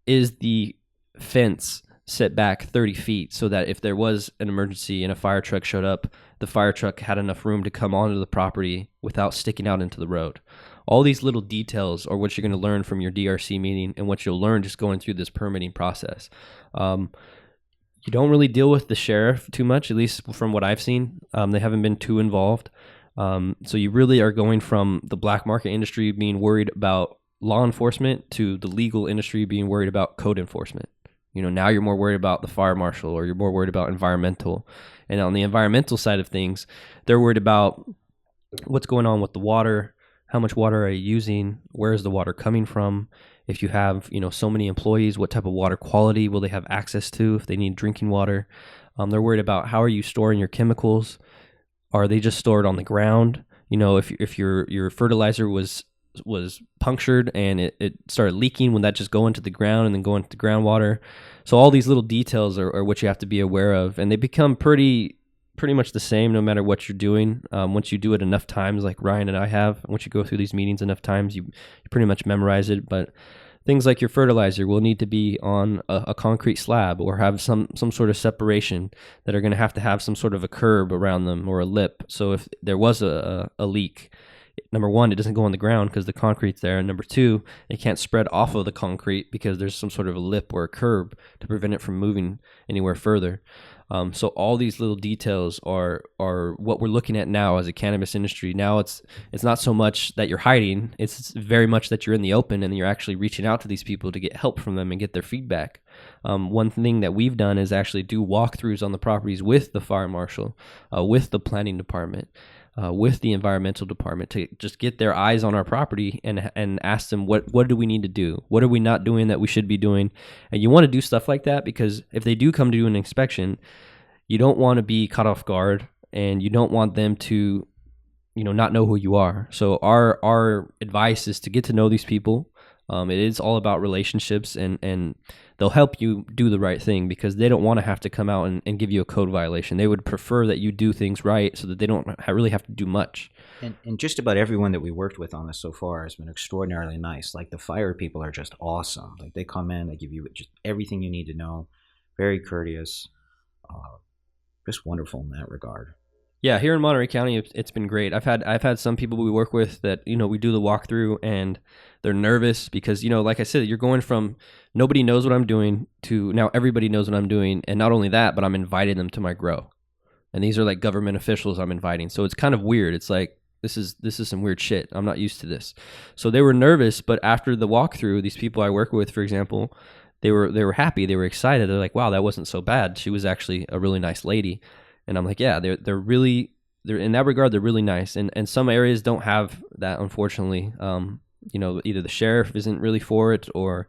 S2: Is the fence set back 30 feet so that if there was an emergency and a fire truck showed up, the fire truck had enough room to come onto the property without sticking out into the road? All these little details are what you're going to learn from your DRC meeting and what you'll learn just going through this permitting process. You don't really deal with the sheriff too much, at least from what I've seen. They haven't been too involved. So you really are going from the black market industry being worried about law enforcement to the legal industry being worried about code enforcement. Now you're more worried about the fire marshal, or you're more worried about environmental. And on the environmental side of things, they're worried about what's going on with the water. How much water are you using? Where is the water coming from? If you have, so many employees, what type of water quality will they have access to if they need drinking water? They're worried about how are you storing your chemicals? Are they just stored on the ground? If your fertilizer was punctured and it started leaking, would that just go into the ground and then go into the groundwater? So all these little details are what you have to be aware of, and they become pretty much the same no matter what you're doing. Once you do it enough times, like Ryan and I have, once you go through these meetings enough times, you pretty much memorize it. But things like your fertilizer will need to be on a concrete slab or have some sort of separation that are going to have some sort of a curb around them or a lip. So if there was a leak, number one, it doesn't go on the ground because the concrete's there. And number two, it can't spread off of the concrete because there's some sort of a lip or a curb to prevent it from moving anywhere further. So all these little details are what we're looking at now as a cannabis industry. Now it's not so much that you're hiding. It's very much that you're in the open and you're actually reaching out to these people to get help from them and get their feedback. One thing that we've done is actually do walkthroughs on the properties with the fire marshal, with the planning department, with the environmental department to just get their eyes on our property and ask them what do we need to do? What are we not doing that we should be doing? And you want to do stuff like that because if they do come to do an inspection, you don't want to be caught off guard and you don't want them to, not know who you are. So our advice is to get to know these people. It is all about relationships and they'll help you do the right thing because they don't want to have to come out and give you a code violation. They would prefer that you do things right so that they don't really have to do much.
S3: And just about everyone that we worked with on this so far has been extraordinarily nice. Like the fire people are just awesome. Like they come in, they give you just everything you need to know. Very courteous. Just wonderful in that regard.
S2: Yeah, here in Monterey County, it's been great. I've had some people we work with that, we do the walkthrough and they're nervous because, like I said, you're going from nobody knows what I'm doing to now everybody knows what I'm doing. And not only that, but I'm inviting them to my grow. And these are like government officials I'm inviting. So it's kind of weird. It's like, this is some weird shit. I'm not used to this. So they were nervous, but after the walkthrough, these people I work with, for example, they were happy, they were excited. They're like, wow, that wasn't so bad. She was actually a really nice lady. And I'm like, yeah, they're in that regard, they're really nice. And some areas don't have that, unfortunately. Either the sheriff isn't really for it, or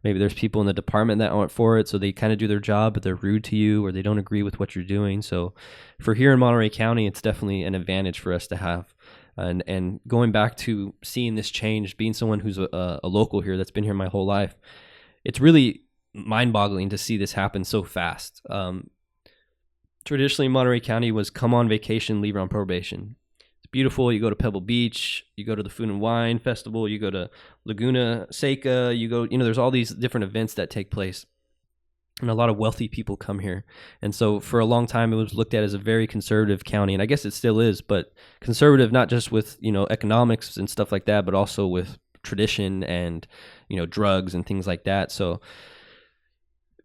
S2: maybe there's people in the department that aren't for it. So they kind of do their job, but they're rude to you, or they don't agree with what you're doing. So for here in Monterey County, it's definitely an advantage for us to have. And going back to seeing this change, being someone who's a local here that's been here my whole life, it's really mind-boggling to see this happen so fast. Traditionally, Monterey County was come on vacation, leave on probation. It's beautiful. You go to Pebble Beach, you go to the Food and Wine Festival, you go to Laguna Seca, there's all these different events that take place. And a lot of wealthy people come here. And so for a long time, it was looked at as a very conservative county. And I guess it still is, but conservative not just with, economics and stuff like that, but also with tradition and, drugs and things like that. So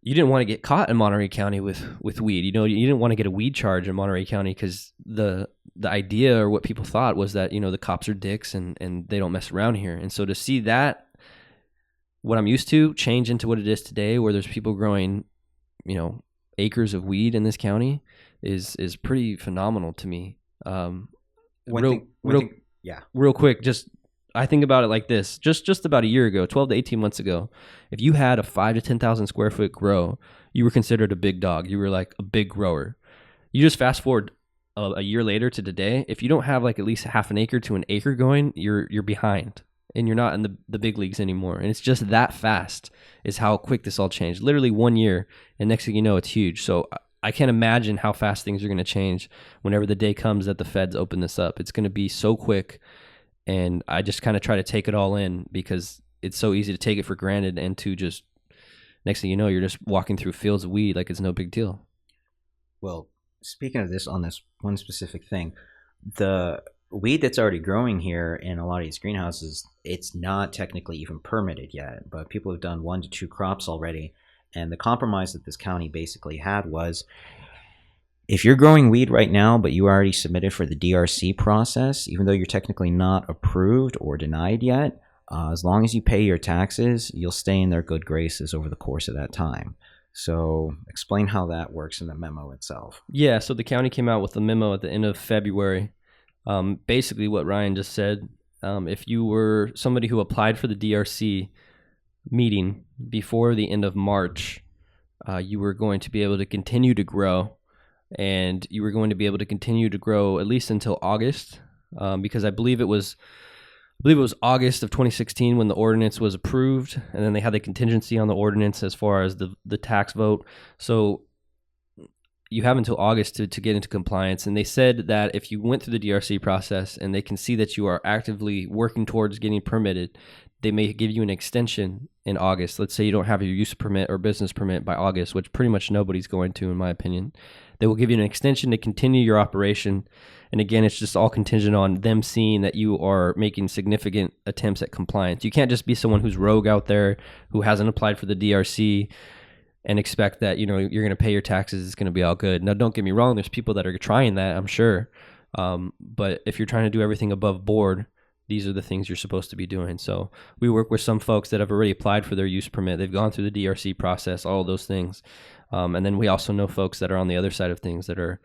S2: you didn't want to get caught in Monterey County with weed. You didn't want to get a weed charge in Monterey County because the idea, or what people thought, was that, the cops are dicks and they don't mess around here. And so to see that, what I'm used to, change into what it is today, where there's people growing, acres of weed in this county is pretty phenomenal to me. Real quick, just I think about it like this. Just about a year ago, 12 to 18 months ago, if you had a 5 to 10,000 square foot grow, you were considered a big dog. You were like a big grower. You just fast forward a year later to today, if you don't have like at least half an acre to an acre going, you're behind. And you're not in the big leagues anymore. And it's just that fast is how quick this all changed. Literally 1 year, and next thing you know, it's huge. So I can't imagine how fast things are going to change whenever the day comes that the feds open this up. It's going to be so quick. And I just kind of try to take it all in, because it's so easy to take it for granted, and to just, next thing you know, you're just walking through fields of weed like it's no big deal.
S3: Well, speaking of this, on this one specific thing, the weed that's already growing here in a lot of these greenhouses, it's not technically even permitted yet, but people have done 1 to 2 crops already. And the compromise that this county basically had was, if you're growing weed right now, but you already submitted for the DRC process, even though you're technically not approved or denied yet, as long as you pay your taxes, you'll stay in their good graces over the course of that time. So explain how that works in the memo itself.
S2: Yeah, so the county came out with a memo at the end of February. Basically what Ryan just said, if you were somebody who applied for the DRC meeting before the end of March, you were going to be able to continue to grow. And you were going to be able to continue to grow at least until August, because I believe it was August of 2016 when the ordinance was approved, and then they had the contingency on the ordinance as far as the tax vote. So you have until August to get into compliance. And they said that if you went through the DRC process and they can see that you are actively working towards getting permitted, they may give you an extension in August. Let's say you don't have your use permit or business permit by August, which pretty much nobody's going to, in my opinion. They will give you an extension to continue your operation. And again, it's just all contingent on them seeing that you are making significant attempts at compliance. You can't just be someone who's rogue out there who hasn't applied for the DRC and expect that, you're going to pay your taxes, it's going to be all good. Now, don't get me wrong, there's people that are trying that, I'm sure. But if you're trying to do everything above board, these are the things you're supposed to be doing. So we work with some folks that have already applied for their use permit. They've gone through the DRC process, all of those things. And then we also know folks that are on the other side of things that are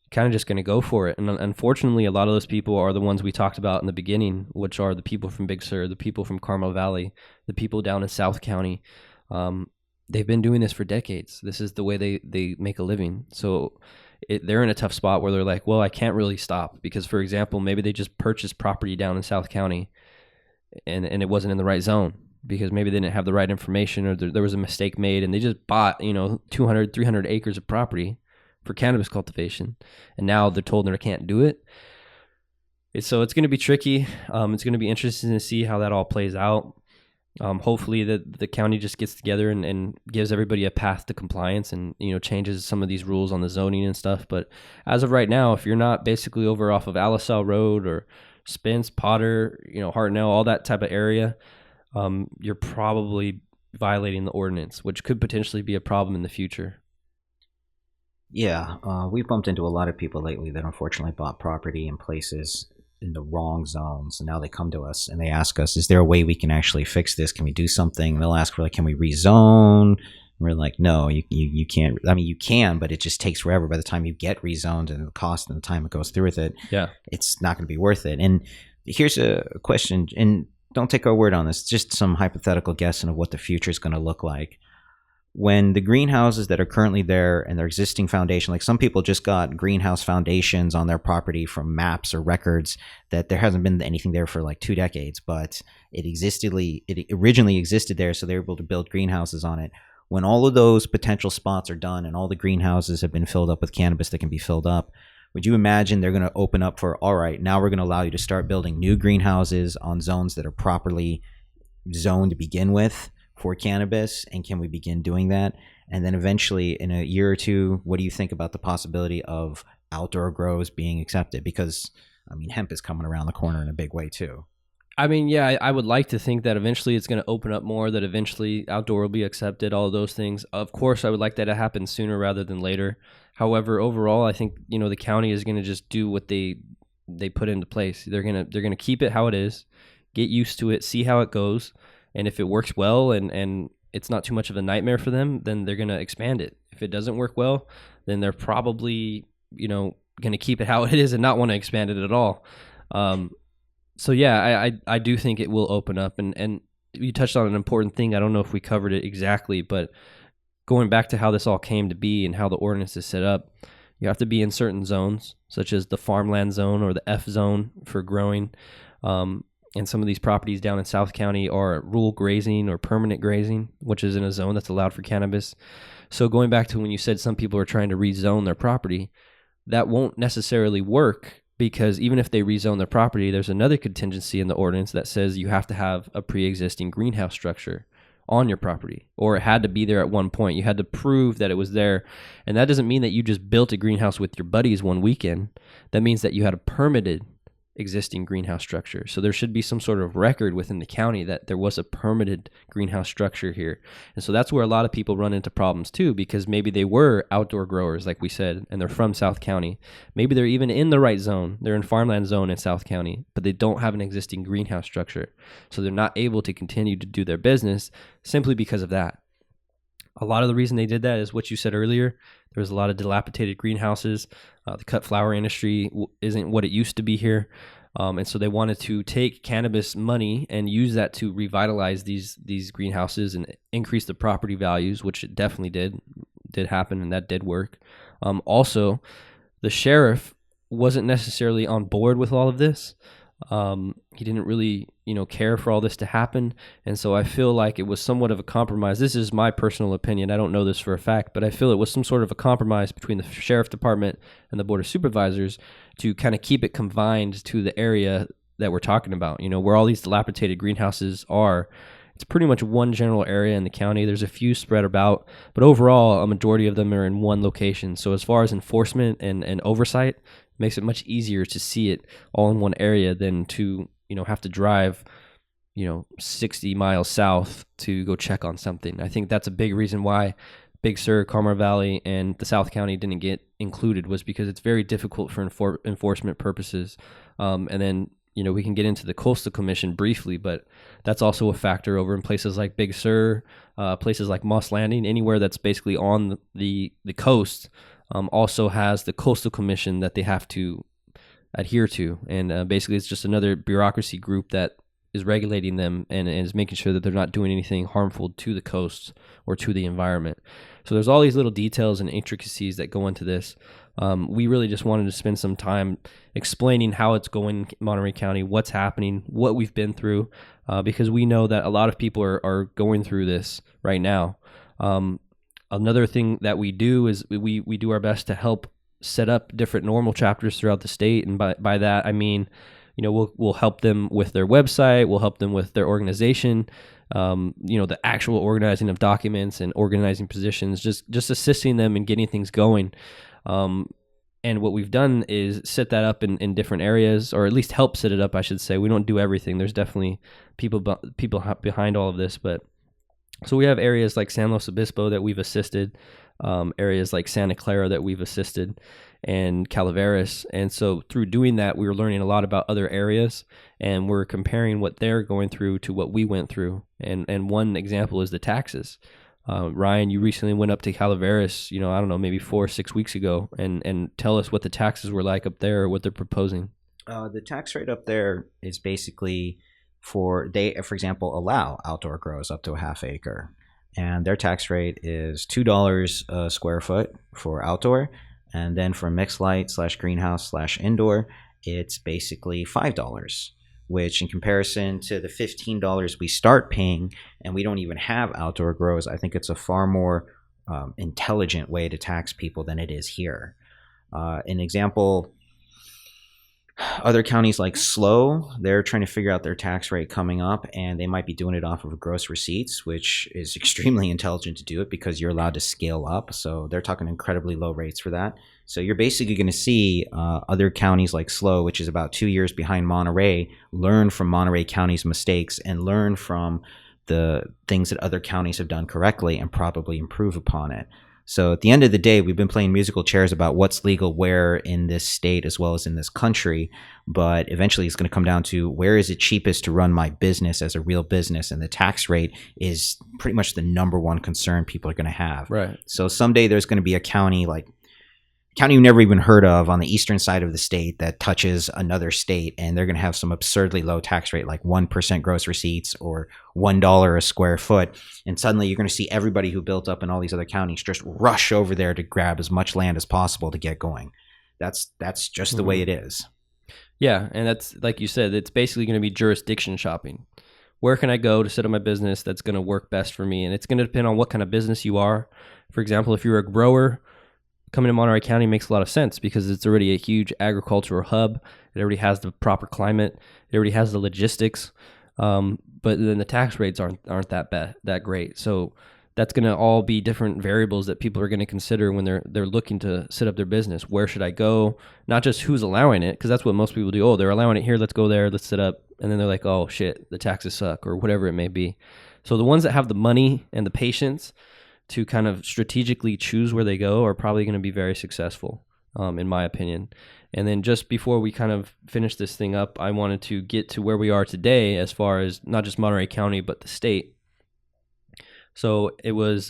S2: kind of just going to go for it. And unfortunately, a lot of those people are the ones we talked about in the beginning, which are the people from Big Sur, the people from Carmel Valley, the people down in South County. They've been doing this for decades. This is the way they make a living. So they're in a tough spot where they're like, well, I can't really stop because, for example, maybe they just purchased property down in South County and it wasn't in the right zone because maybe they didn't have the right information, or there was a mistake made, and they just bought 200, 300 acres of property for cannabis cultivation, and now they're told they can't do it. So it's going to be tricky. It's going to be interesting to see how that all plays out. Hopefully the county just gets together and gives everybody a path to compliance and, changes some of these rules on the zoning and stuff. But as of right now, if you're not basically over off of Alisal Road or Spence, Potter, Hartnell, all that type of area, you're probably violating the ordinance, which could potentially be a problem in the future.
S3: Yeah, we bumped into a lot of people lately that unfortunately bought property in places in the wrong zones. And now they come to us and they ask us, is there a way we can actually fix this? Can we do something? And they'll ask for, like, can we rezone? And we're like, no, you can't. I mean, you can, but it just takes forever. By the time you get rezoned and the cost and the time it goes through with it, it's not going to be worth it. And here's a question, and don't take our word on this, just some hypothetical guessing of what the future is going to look like. When the greenhouses that are currently there and their existing foundation, like some people just got greenhouse foundations on their property from maps or records that there hasn't been anything there for like 2 decades, but it originally existed there, so they're able to build greenhouses on it. When all of those potential spots are done and all the greenhouses have been filled up with cannabis that can be filled up, would you imagine they're going to open up for, all right, now we're going to allow you to start building new greenhouses on zones that are properly zoned to begin with for cannabis? And can we begin doing that? And then eventually in a year or two, what do you think about the possibility of outdoor grows being accepted? Because I mean, hemp is coming around the corner in a big way too.
S2: I mean, yeah, I would like to think that eventually it's going to open up more, that eventually outdoor will be accepted, all of those things. Of course, I would like that to happen sooner rather than later. However, overall, I think, the county is going to just do what they put into place. They're going to keep it how it is, get used to it, see how it goes. And if it works well and it's not too much of a nightmare for them, then they're going to expand it. If it doesn't work well, then they're probably, going to keep it how it is and not want to expand it at all. So yeah, I do think it will open up. And you touched on an important thing. I don't know if we covered it exactly, but going back to how this all came to be and how the ordinance is set up, you have to be in certain zones, such as the farmland zone or the F zone for growing. And some of these properties down in South County are rural grazing or permanent grazing, which is in a zone that's allowed for cannabis. So going back to when you said some people are trying to rezone their property, that won't necessarily work, because even if they rezone their property, there's another contingency in the ordinance that says you have to have a pre-existing greenhouse structure on your property, or it had to be there at one point. You had to prove that it was there. And that doesn't mean that you just built a greenhouse with your buddies one weekend. That means that you had a permitted existing greenhouse structure. So there should be some sort of record within the county that there was a permitted greenhouse structure here. And so that's where a lot of people run into problems too, because maybe they were outdoor growers, like we said, and they're from South County. Maybe they're even in the right zone. They're in farmland zone in South County, but they don't have an existing greenhouse structure. So they're not able to continue to do their business simply because of that. A lot of the reason they did that is what you said earlier. There was a lot of dilapidated greenhouses. The cut flower industry isn't what it used to be here. And so they wanted to take cannabis money and use that to revitalize these greenhouses and increase the property values, which it definitely did happen, and that did work. Also, the sheriff wasn't necessarily on board with all of this. He didn't really, care for all this to happen. And so I feel like it was somewhat of a compromise. This is my personal opinion. I don't know this for a fact, but I feel it was some sort of a compromise between the sheriff department and the board of supervisors to kind of keep it confined to the area that we're talking about, where all these dilapidated greenhouses are. It's pretty much one general area in the county. There's a few spread about, but overall, a majority of them are in one location. So as far as enforcement and oversight, it makes it much easier to see it all in one area than to, have to drive, 60 miles south to go check on something. I think that's a big reason why Big Sur, Carmel Valley, and the South County didn't get included, was because it's very difficult for enforcement purposes. And then, we can get into the Coastal Commission briefly, but that's also a factor over in places like Big Sur, places like Moss Landing, anywhere that's basically on the coast, also has the Coastal Commission that they have to adhere to. And basically it's just another bureaucracy group that is regulating them and is making sure that they're not doing anything harmful to the coast or to the environment. So there's all these little details and intricacies that go into this. We really just wanted to spend some time explaining how it's going in Monterey County, what's happening, what we've been through, because we know that a lot of people are going through this right now. Another thing that we do is we do our best to help set up different normal chapters throughout the state. And by that, I mean, we'll help them with their website, we'll help them with their organization, the actual organizing of documents and organizing positions, just assisting them in getting things going. And what we've done is set that up in different areas, or at least help set it up, I should say. We don't do everything. There's definitely people behind all of this, but So we have areas like San Luis Obispo that we've assisted, areas like Santa Clara that we've assisted, and Calaveras. And so through doing that, we were learning a lot about other areas, and we're comparing what they're going through to what we went through. And one example is the taxes. Ryan, you recently went up to Calaveras, I don't know, maybe 4 or 6 weeks ago, and tell us what the taxes were like up there or what they're proposing.
S3: The tax rate up there is basically for example, allow outdoor grows up to a half acre. And their tax rate is $2 a square foot for outdoor. And then for mixed light / greenhouse / indoor, it's basically $5, which in comparison to the $15 we start paying, and we don't even have outdoor grows, I think it's a far more intelligent way to tax people than it is here. An example, other counties like SLO, they're trying to figure out their tax rate coming up, and they might be doing it off of gross receipts, which is extremely intelligent to do it because you're allowed to scale up. So they're talking incredibly low rates for that. So you're basically going to see other counties like SLO, which is about 2 years behind Monterey, learn from Monterey County's mistakes and learn from the things that other counties have done correctly and probably improve upon it. So at the end of the day, we've been playing musical chairs about what's legal where in this state as well as in this country. But eventually it's going to come down to where is it cheapest to run my business as a real business? And the tax rate is pretty much the number one concern people are going to have.
S2: Right.
S3: So someday there's going to be a county you've never even heard of on the eastern side of the state that touches another state, and they're going to have some absurdly low tax rate like 1% gross receipts or $1 a square foot. And suddenly you're going to see everybody who built up in all these other counties just rush over there to grab as much land as possible to get going. That's just the way it is.
S2: Yeah, and that's, like you said, it's basically going to be jurisdiction shopping. Where can I go to set up my business that's going to work best for me? And it's going to depend on what kind of business you are. For example, if you're a grower, coming to Monterey County makes a lot of sense because it's already a huge agricultural hub. It already has the proper climate. It already has the logistics. But then the tax rates aren't that great. So that's going to all be different variables that people are going to consider when they're looking to set up their business. Where should I go? Not just who's allowing it, because that's what most people do. Oh, they're allowing it here. Let's go there. Let's set up. And then they're like, oh shit, the taxes suck or whatever it may be. So the ones that have the money and the patience to kind of strategically choose where they go are probably going to be very successful, in my opinion. And then just before we kind of finish this thing up, I wanted to get to where we are today as far as not just Monterey County, but the state. So it was,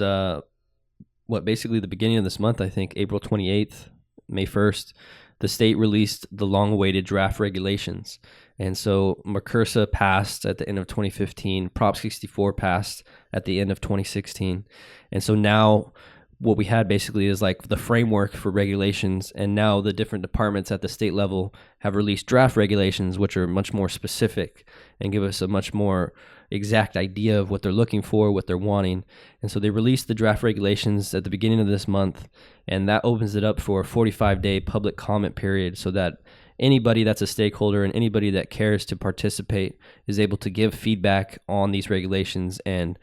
S2: basically the beginning of this month, I think, April 28th, May 1st, the state released the long-awaited draft regulations. And so MCRSA passed at the end of 2015, Prop 64 passed at the end of 2016. And so now what we had basically is like the framework for regulations, and now the different departments at the state level have released draft regulations, which are much more specific and give us a much more exact idea of what they're looking for, what they're wanting. And so they released the draft regulations at the beginning of this month, and that opens it up for a 45-day public comment period so that anybody that's a stakeholder and anybody that cares to participate is able to give feedback on these regulations and,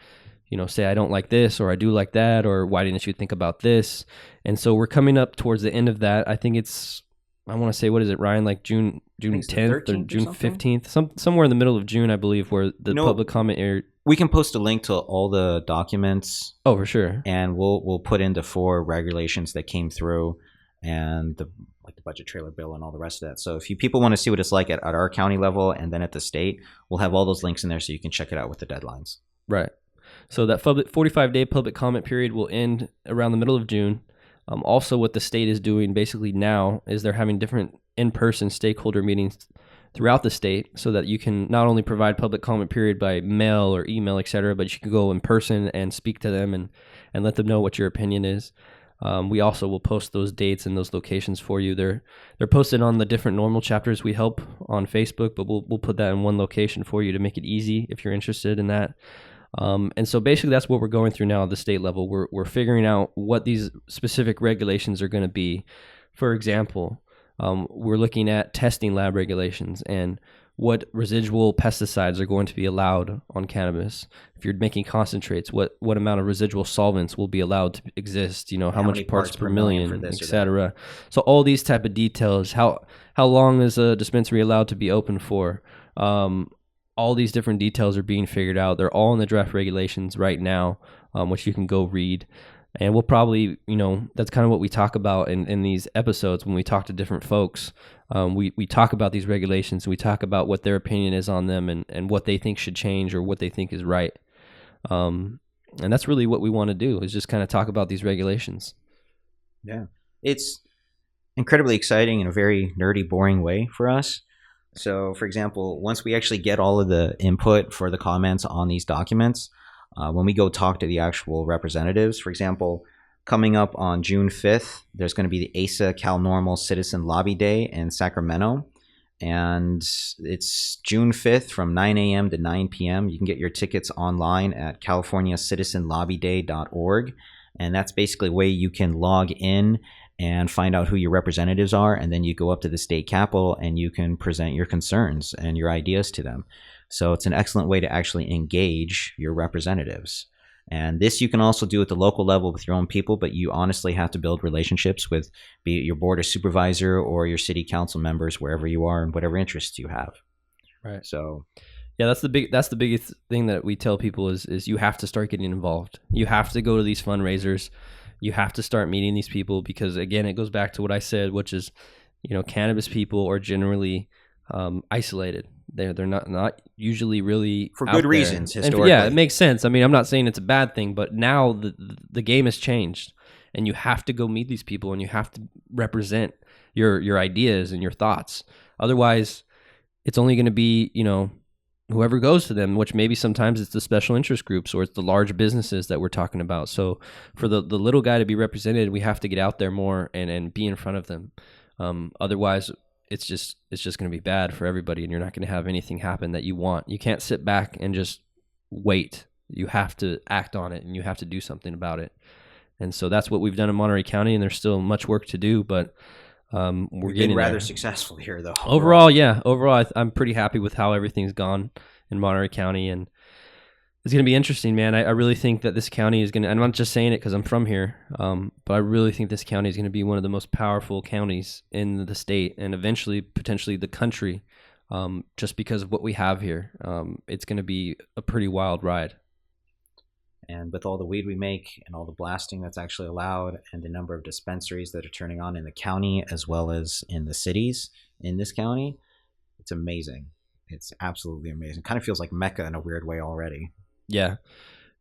S2: say I don't like this or I do like that, or why didn't you think about this? And so we're coming up towards the end of that. I think it's, I want to say, what is it, Ryan? Like June 10th or June 15th, somewhere in the middle of June, I believe, where the public comment aired.
S3: We can post a link to all the documents.
S2: Oh, for sure.
S3: And we'll put in the 4 regulations that came through and the budget trailer bill and all the rest of that. So if people want to see what it's like at our county level and then at the state, we'll have all those links in there so you can check it out with the deadlines.
S2: Right. So that 45-day public comment period will end around the middle of June. Also, what the state is doing basically now is they're having different in-person stakeholder meetings throughout the state so that you can not only provide public comment period by mail or email, etc., but you can go in person and speak to them and let them know what your opinion is. We also will post those dates and those locations for you. They're posted on the different normal chapters we help on Facebook, but we'll put that in one location for you to make it easy if you're interested in that. And so basically that's what we're going through now at the state level. We're figuring out what these specific regulations are going to be. For example, we're looking at testing lab regulations and what residual pesticides are going to be allowed on cannabis. If you're making concentrates, what amount of residual solvents will be allowed to exist, how much parts per million, etc. So all these type of details, how long is a dispensary allowed to be open for? all these different details are being figured out. They're all in the draft regulations right now, which you can go read. And we'll probably, that's kind of what we talk about in these episodes when we talk to different folks. We talk about these regulations, and we talk about what their opinion is on them and what they think should change or what they think is right. And that's really what we want to do, is just kind of talk about these regulations.
S3: Yeah. It's incredibly exciting in a very nerdy, boring way for us. So, for example, once we actually get all of the input for the comments on these documents, when we go talk to the actual representatives, for example, coming up on June 5th, there's going to be the ASA Cal Normal Citizen Lobby Day in Sacramento. And it's June 5th from 9 a.m. to 9 p.m. You can get your tickets online at californiacitizenlobbyday.org. And that's basically a way you can log in and find out who your representatives are. And then you go up to the state capitol and you can present your concerns and your ideas to them. So it's an excellent way to actually engage your representatives. And this you can also do at the local level with your own people, but you honestly have to build relationships with, be it your board of supervisor or your city council members, wherever you are and whatever interests you have.
S2: Right.
S3: So
S2: yeah, that's the biggest thing that we tell people is you have to start getting involved. You have to go to these fundraisers. You have to start meeting these people, because again, it goes back to what I said, which is, cannabis people are generally isolated. They're not usually really
S3: for
S2: out
S3: good
S2: there.
S3: reasons,
S2: And
S3: historically.
S2: yeah, it makes sense. I mean, I'm not saying it's a bad thing, but now the game has changed, and you have to go meet these people, and you have to represent your ideas and your thoughts. Otherwise, it's only going to be, whoever goes to them, which maybe sometimes it's the special interest groups or it's the large businesses that we're talking about. So for the little guy to be represented, we have to get out there more and be in front of them. Otherwise, it's just going to be bad for everybody, and you're not going to have anything happen that you want. You can't sit back and just wait. You have to act on it, and you have to do something about it. And so that's what we've done in Monterey County, and there's still much work to do, but we're getting
S3: rather
S2: there.
S3: Successful here, though.
S2: Overall, I'm pretty happy with how everything's gone in Monterey County, and it's going to be interesting, man. I really think that this county is going to, and I'm not just saying it because I'm from here, but I really think this county is going to be one of the most powerful counties in the state, and eventually, potentially, the country, just because of what we have here. It's going to be a pretty wild ride.
S3: And with all the weed we make and all the blasting that's actually allowed and the number of dispensaries that are turning on in the county as well as in the cities in this county, it's amazing. It's absolutely amazing. Kind of feels like Mecca in a weird way already.
S2: Yeah.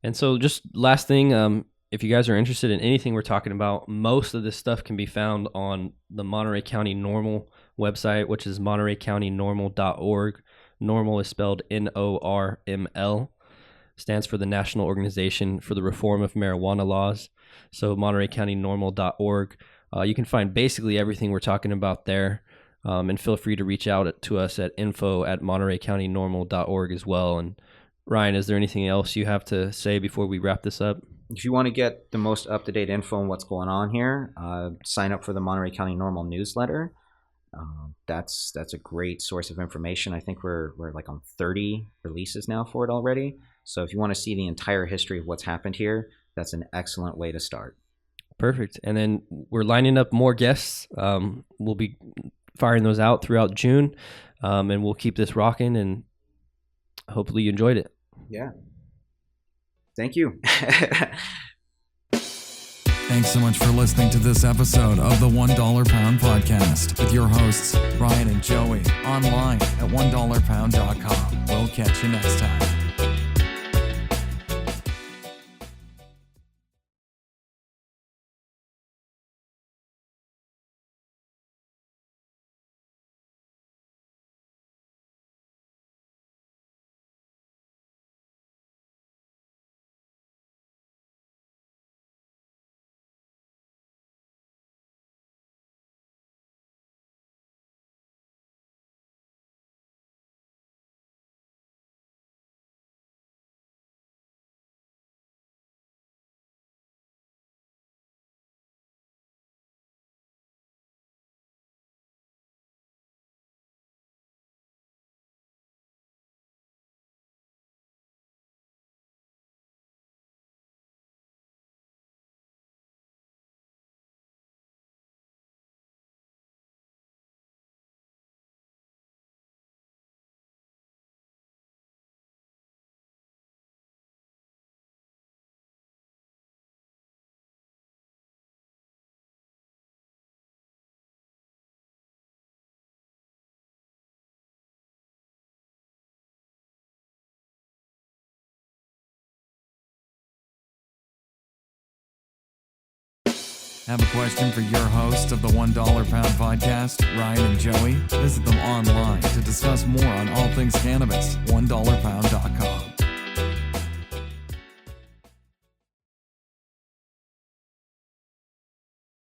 S2: And so just last thing, if you guys are interested in anything we're talking about, most of this stuff can be found on the Monterey County Normal website, which is montereycountynormal.org. Normal is spelled NORML. Stands for the National Organization for the Reform of Marijuana Laws. So montereycountynormal.org. You can find basically everything we're talking about there. And feel free to reach out to us at info@montereycountynormal.org as well. And Ryan, is there anything else you have to say before we wrap this up?
S3: If you want to get the most up-to-date info on what's going on here, sign up for the Monterey County Normal newsletter. That's a great source of information. I think we're like on 30 releases now for it already. So if you want to see the entire history of what's happened here, that's an excellent way to start.
S2: Perfect. And then we're lining up more guests. We'll be firing those out throughout June, and we'll keep this rocking, and hopefully you enjoyed it.
S3: Yeah. Thank you.
S1: Thanks so much for listening to this episode of the $1 Pound Podcast with your hosts, Ryan and Joey, online at $1pound.com. We'll catch you next time. Have a question for your hosts of the $1 Pound Podcast, Ryan and Joey? Visit them online to discuss more on all things cannabis. $1pound.com.